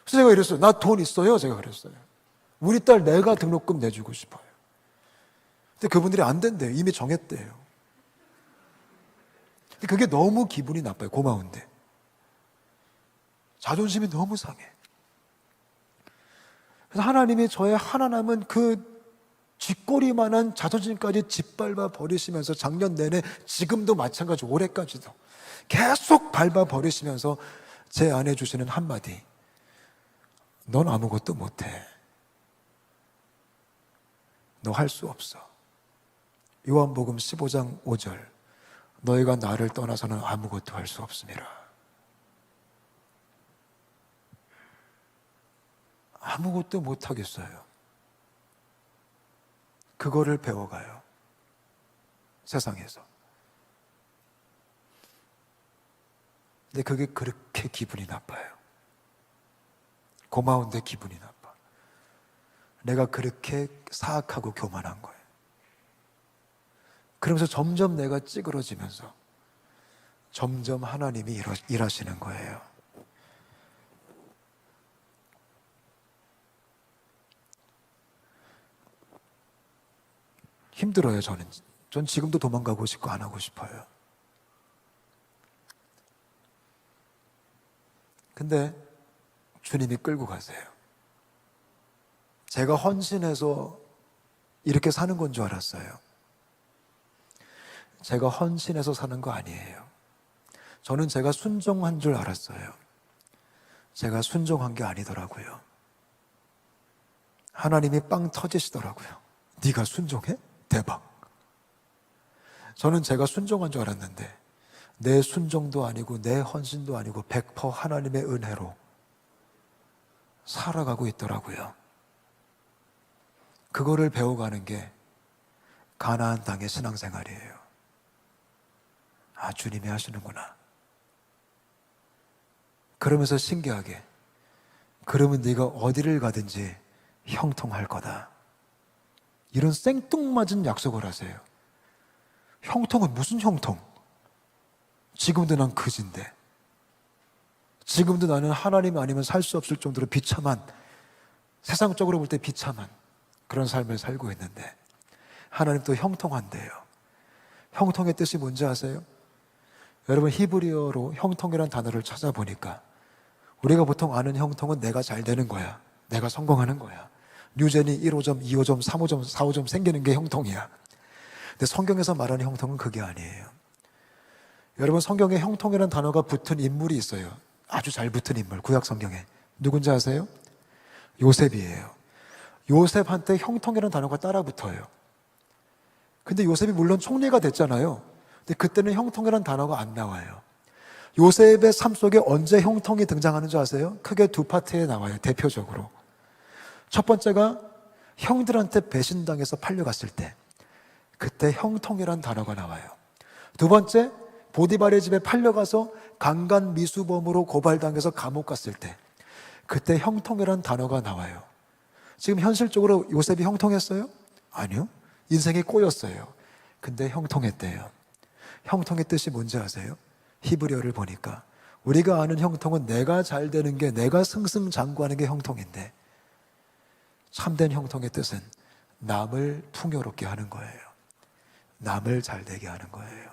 Speaker 2: 그래서 제가 이랬어요. 나 돈 있어요. 제가 그랬어요. 우리 딸 내가 등록금 내주고 싶어요. 근데 그분들이 안 된대요. 이미 정했대요. 그게 너무 기분이 나빠요. 고마운데. 자존심이 너무 상해. 그래서 하나님이 저의 하나 남은 그 쥐꼬리만한 자존심까지 짓밟아 버리시면서 작년 내내, 지금도 마찬가지, 올해까지도 계속 밟아 버리시면서 제 안에 주시는 한마디. 넌 아무것도 못해. 너 할 수 없어. 요한복음 15장 5절. 너희가 나를 떠나서는 아무것도 할 수 없음이라. 아무것도 못하겠어요. 그거를 배워가요. 세상에서. 근데 그게 그렇게 기분이 나빠요. 고마운데 기분이 나빠. 내가 그렇게 사악하고 교만한 거예요. 그러면서 점점 내가 찌그러지면서 점점 하나님이 일하시는 거예요. 힘들어요, 저는. 전 지금도 도망가고 싶고 안 하고 싶어요. 근데 주님이 끌고 가세요. 제가 헌신해서 이렇게 사는 건 줄 알았어요. 제가 헌신해서 사는 거 아니에요. 저는 제가 순종한 줄 알았어요. 제가 순종한 게 아니더라고요. 하나님이 빵 터지시더라고요. 네가 순종해? 대박. 저는 제가 순종한 줄 알았는데 내 순종도 아니고 내 헌신도 아니고 100% 하나님의 은혜로 살아가고 있더라고요. 그거를 배워가는 게 가나안 땅의 신앙생활이에요. 아, 주님이 하시는구나. 그러면서 신기하게, 그러면 네가 어디를 가든지 형통할 거다. 이런 생뚱맞은 약속을 하세요. 형통은 무슨 형통? 지금도 난 그지인데, 지금도 나는 하나님 아니면 살 수 없을 정도로 비참한, 세상적으로 볼 때 비참한 그런 삶을 살고 있는데 하나님 또 형통한대요. 형통의 뜻이 뭔지 아세요? 여러분, 히브리어로 형통이라는 단어를 찾아보니까 우리가 보통 아는 형통은 내가 잘 되는 거야, 내가 성공하는 거야, 뉴전이 1호점, 2호점, 3호점, 4호점 생기는 게 형통이야. 근데 성경에서 말하는 형통은 그게 아니에요. 여러분, 성경에 형통이라는 단어가 붙은 인물이 있어요. 아주 잘 붙은 인물, 구약 성경에. 누군지 아세요? 요셉이에요. 요셉한테 형통이라는 단어가 따라 붙어요. 근데 요셉이 물론 총리가 됐잖아요. 근데 그때는 형통이라는 단어가 안 나와요. 요셉의 삶 속에 언제 형통이 등장하는 줄 아세요? 크게 두 파트에 나와요, 대표적으로. 첫 번째가 형들한테 배신당해서 팔려갔을 때, 그때 형통이라는 단어가 나와요. 두 번째, 보디발의 집에 팔려가서 강간 미수범으로 고발당해서 감옥 갔을 때, 그때 형통이라는 단어가 나와요. 지금 현실적으로 요셉이 형통했어요? 아니요. 인생이 꼬였어요. 근데 형통했대요. 형통의 뜻이 뭔지 아세요? 히브리어를 보니까 우리가 아는 형통은 내가 잘 되는 게, 내가 승승장구하는 게 형통인데, 참된 형통의 뜻은 남을 풍요롭게 하는 거예요. 남을 잘 되게 하는 거예요.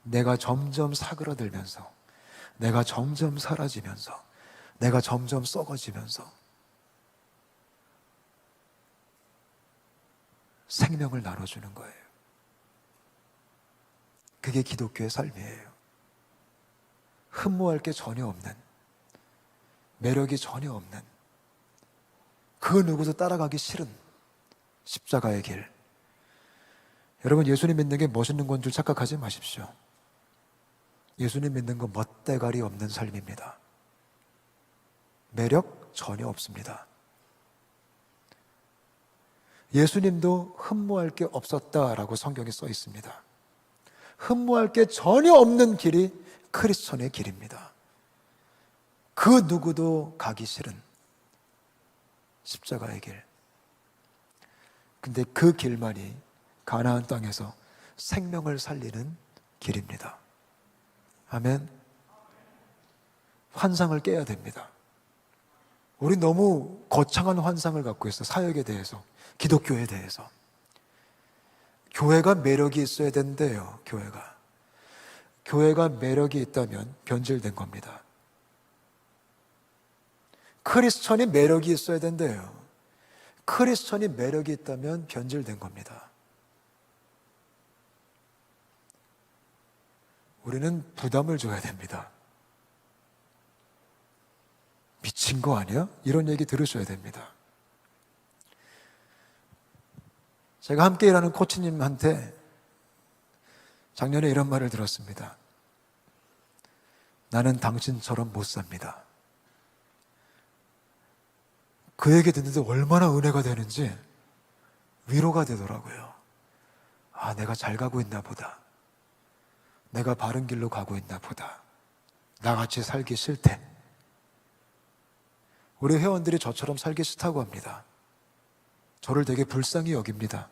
Speaker 2: 내가 점점 사그러들면서, 내가 점점 사라지면서, 내가 점점 썩어지면서 생명을 나눠주는 거예요. 그게 기독교의 삶이에요. 흠모할 게 전혀 없는, 매력이 전혀 없는, 그 누구도 따라가기 싫은 십자가의 길. 여러분, 예수님 믿는 게 멋있는 건 줄 착각하지 마십시오. 예수님 믿는 건 멋대가리 없는 삶입니다. 매력 전혀 없습니다. 예수님도 흠모할 게 없었다라고 성경에 써 있습니다. 흠모할 게 전혀 없는 길이 크리스천의 길입니다. 그 누구도 가기 싫은 십자가의 길. 근데 그 길만이 가나안 땅에서 생명을 살리는 길입니다. 아멘. 환상을 깨야 됩니다. 우리 너무 거창한 환상을 갖고 있어. 사역에 대해서, 기독교에 대해서. 교회가 매력이 있어야 된대요. 교회가 매력이 있다면 변질된 겁니다. 크리스천이 매력이 있어야 된대요. 크리스천이 매력이 있다면 변질된 겁니다. 우리는 부담을 줘야 됩니다. 미친 거 아니야? 이런 얘기 들으셔야 됩니다. 제가 함께 일하는 코치님한테 작년에 이런 말을 들었습니다. 나는 당신처럼 못 삽니다. 그 얘기 듣는데 얼마나 은혜가 되는지 위로가 되더라고요. 아, 내가 잘 가고 있나 보다. 내가 바른 길로 가고 있나 보다. 나같이 살기 싫대. 우리 회원들이 저처럼 살기 싫다고 합니다. 저를 되게 불쌍히 여깁니다.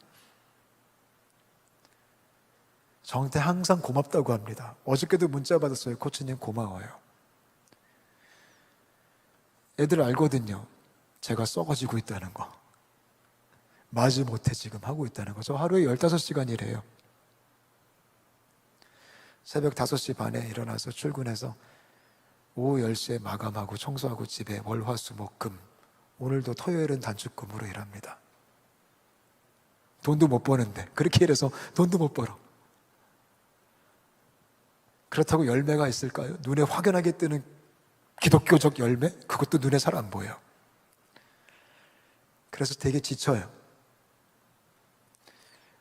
Speaker 2: 저한테 항상 고맙다고 합니다. 어저께도 문자 받았어요. 코치님 고마워요. 애들 알거든요. 제가 썩어지고 있다는 거. 마지못해 지금 하고 있다는 거. 저 하루에 15시간 일해요. 새벽 5시 반에 일어나서 출근해서 오후 10시에 마감하고 청소하고 집에 월, 화, 수, 목, 금. 오늘도 토요일은 단축금으로 일합니다. 돈도 못 버는데 그렇게 일해서 돈도 못 벌어. 그렇다고 열매가 있을까요? 눈에 확연하게 뜨는 기독교적 열매? 그것도 눈에 잘 안 보여요. 그래서 되게 지쳐요.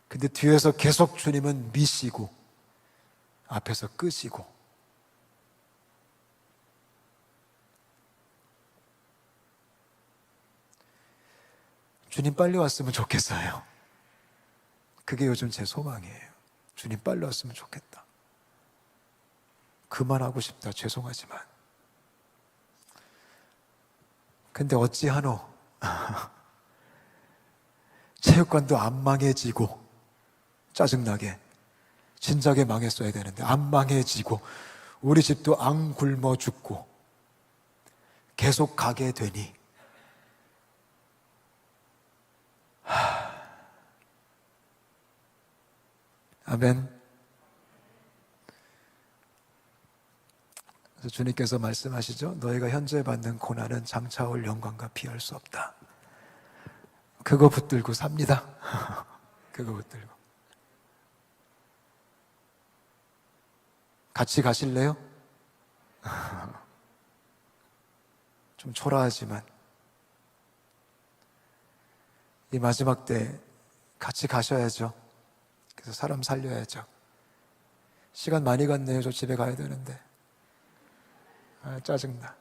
Speaker 2: 근데 뒤에서 계속 주님은 미시고 앞에서 끄시고. 주님 빨리 왔으면 좋겠어요. 그게 요즘 제 소망이에요. 주님 빨리 왔으면 좋겠다. 그만하고 싶다. 죄송하지만. 근데 어찌하노? 체육관도 안 망해지고 짜증나게 진작에 망했어야 되는데 안 망해지고 우리 집도 안 굶어 죽고 계속 가게 되니 아멘. 그래서 주님께서 말씀하시죠. 너희가 현재 받는 고난은 장차 올 영광과 비할 수 없다. 그거 붙들고 삽니다. 그거 붙들고. 같이 가실래요? 좀 초라하지만 이 마지막 때 같이 가셔야죠. 그래서 사람 살려야죠. 시간 많이 갔네요. 저 집에 가야 되는데. 짜증나.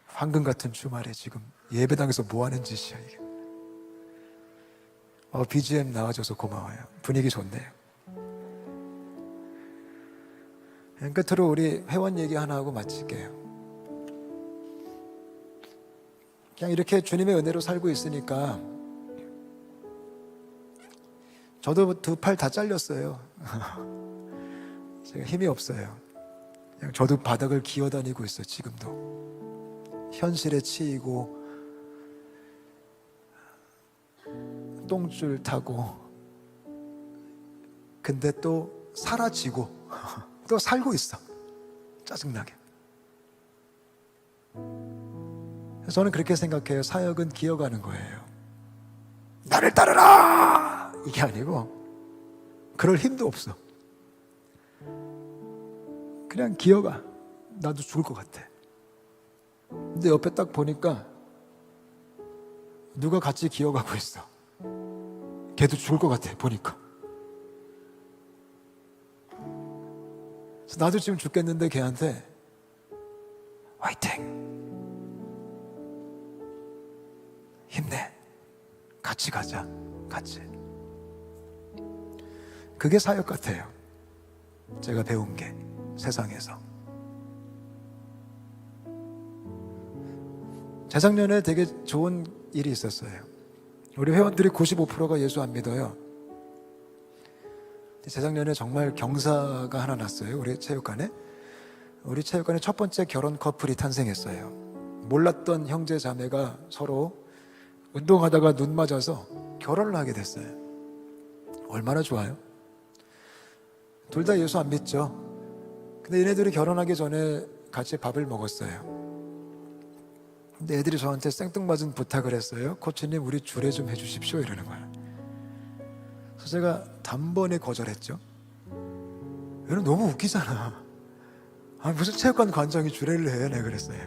Speaker 2: 황금 같은 주말에 지금 예배당에서 뭐 하는 짓이야 이게. BGM 나와줘서 고마워요. 분위기 좋네요. 끝으로 우리 회원 얘기 하나 하고 마칠게요. 그냥 이렇게 주님의 은혜로 살고 있으니까 저도 두 팔 다 잘렸어요. 제가 힘이 없어요. 그냥 저도 바닥을 기어다니고 있어요. 지금도 현실에 치이고 똥줄 타고, 근데 또 사라지고 또 살고 있어. 짜증나게. 저는 그렇게 생각해요. 사역은 기어가는 거예요. 나를 따르라! 이게 아니고 그럴 힘도 없어. 그냥 기어가. 나도 죽을 것 같아. 근데 옆에 딱 보니까 누가 같이 기어가고 있어. 걔도 죽을 것 같아 보니까. 그래서 나도 지금 죽겠는데 걔한테 화이팅! 힘내. 같이 가자. 같이. 그게 사역 같아요. 제가 배운 게 세상에서. 재작년에 되게 좋은 일이 있었어요. 우리 회원들이 95%가 예수 안 믿어요. 재작년에 정말 경사가 하나 났어요. 우리 체육관에. 우리 체육관에 첫 번째 결혼 커플이 탄생했어요. 몰랐던 형제 자매가 서로 운동하다가 눈 맞아서 결혼을 하게 됐어요. 얼마나 좋아요? 둘 다 예수 안 믿죠. 근데 얘네들이 결혼하기 전에 같이 밥을 먹었어요. 근데 애들이 저한테 생뚱맞은 부탁을 했어요. 코치님, 우리 주례 좀 해주십시오. 이러는 거예요. 그래서 제가 단번에 거절했죠. 얘는 너무 웃기잖아. 무슨 체육관 관장이 주례를 해. 내가 그랬어요.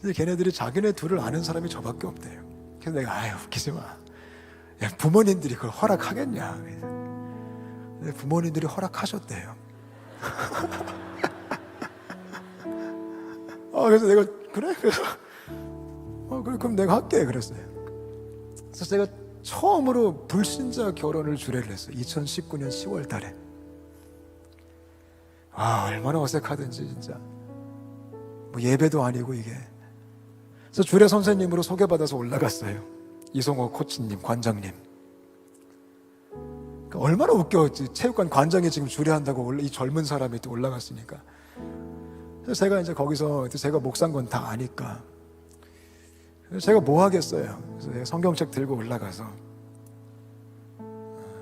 Speaker 2: 근데 걔네들이 자기네 둘을 아는 사람이 저밖에 없대요. 그래서 내가 웃기지 마. 야, 부모님들이 그걸 허락하겠냐. 근데 부모님들이 허락하셨대요. 그래서 내가 그래? 그래서 그래, 그럼 내가 할게 그랬어요. 그래서 제가 처음으로 불신자 결혼을 주례를 했어요. 2019년 10월 달에. 얼마나 어색하든지 진짜. 뭐 예배도 아니고 이게. 그래서 주례 선생님으로 소개받아서 올라갔어요. 이성호 코치님, 관장님. 그러니까 얼마나 웃겨. 체육관 관장이 지금 주례한다고 이 젊은 사람이 또 올라갔으니까. 그래서 제가 이제 거기서 제가 목사인 건 다 아니까 제가 뭐 하겠어요. 그래서 제가 성경책 들고 올라가서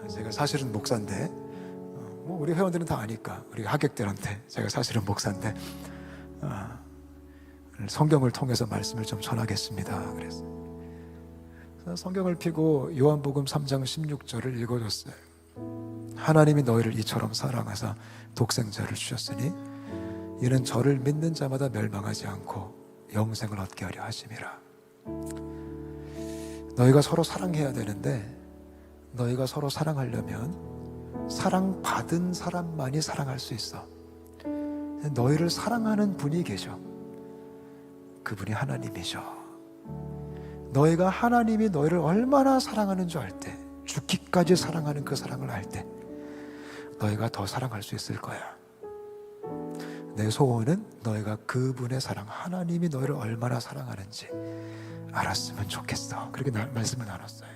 Speaker 2: 제가 사실은 목사인데 뭐 우리 회원들은 다 아니까 우리 하객들한테 제가 사실은 목사인데 성경을 통해서 말씀을 좀 전하겠습니다. 그래서 성경을 펴고 요한복음 3장 16절을 읽어줬어요. 하나님이 너희를 이처럼 사랑하사 독생자를 주셨으니 이는 저를 믿는 자마다 멸망하지 않고 영생을 얻게 하려 하심이라. 너희가 서로 사랑해야 되는데 너희가 서로 사랑하려면 사랑받은 사람만이 사랑할 수 있어. 너희를 사랑하는 분이 계셔. 그분이 하나님이셔. 너희가 하나님이 너희를 얼마나 사랑하는 줄 알 때, 죽기까지 사랑하는 그 사랑을 알 때 너희가 더 사랑할 수 있을 거야. 내 소원은 너희가 그분의 사랑, 하나님이 너희를 얼마나 사랑하는지 알았으면 좋겠어. 그렇게 말씀을 나눴어요.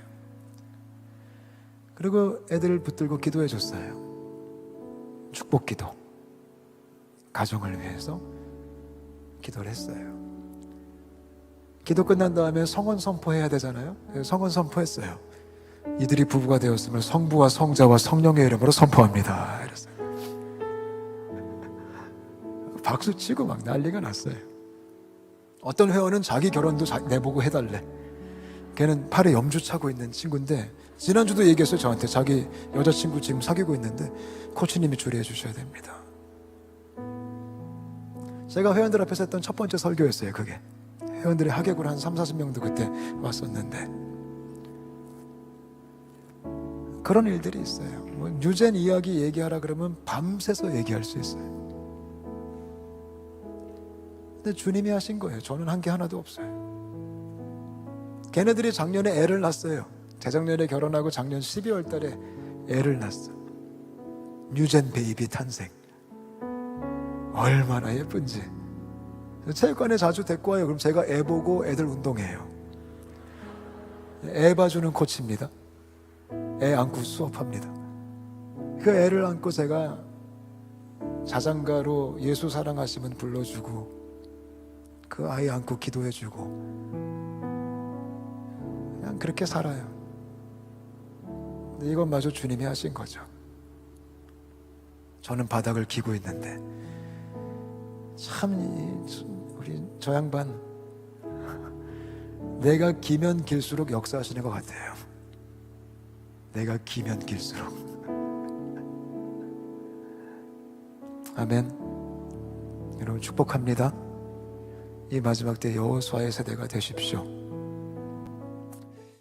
Speaker 2: 그리고 애들을 붙들고 기도해 줬어요. 축복 기도. 가정을 위해서 기도를 했어요. 기도 끝난 다음에 성원 선포해야 되잖아요. 성원 선포했어요. 이들이 부부가 되었음을 성부와 성자와 성령의 이름으로 선포합니다. 이랬어요. 박수 치고 막 난리가 났어요. 어떤 회원은 자기 결혼도 내보고 해달래. 걔는 팔에 염주 차고 있는 친구인데 지난주도 얘기했어요. 저한테 자기 여자친구 지금 사귀고 있는데 코치님이 주례해 주셔야 됩니다. 제가 회원들 앞에서 했던 첫 번째 설교였어요. 그게 회원들이 하객으로 한 30-40명도 그때 왔었는데 그런 일들이 있어요. 뭐 뉴젠 이야기 얘기하라 그러면 밤새서 얘기할 수 있어요. 근데 주님이 하신 거예요. 저는 한 게 하나도 없어요. 걔네들이 작년에 애를 낳았어요. 재작년에 결혼하고 작년 12월 달에 애를 낳았어. 뉴젠 베이비 탄생. 얼마나 예쁜지. 체육관에 자주 데리고 와요. 그럼 제가 애 보고 애들 운동해요. 애 봐주는 코치입니다. 애 안고 수업합니다. 그 애를 안고 제가 자장가로 예수 사랑하시면 불러주고 그 아이 안고 기도해주고 그냥 그렇게 살아요. 근데 이것마저 주님이 하신 거죠. 저는 바닥을 기고 있는데 참 우리 저 양반 내가 기면 길수록 역사하시는 것 같아요. 내가 기면 길수록. 아멘. 여러분 축복합니다. 이 마지막 때 여호수아의 세대가 되십시오.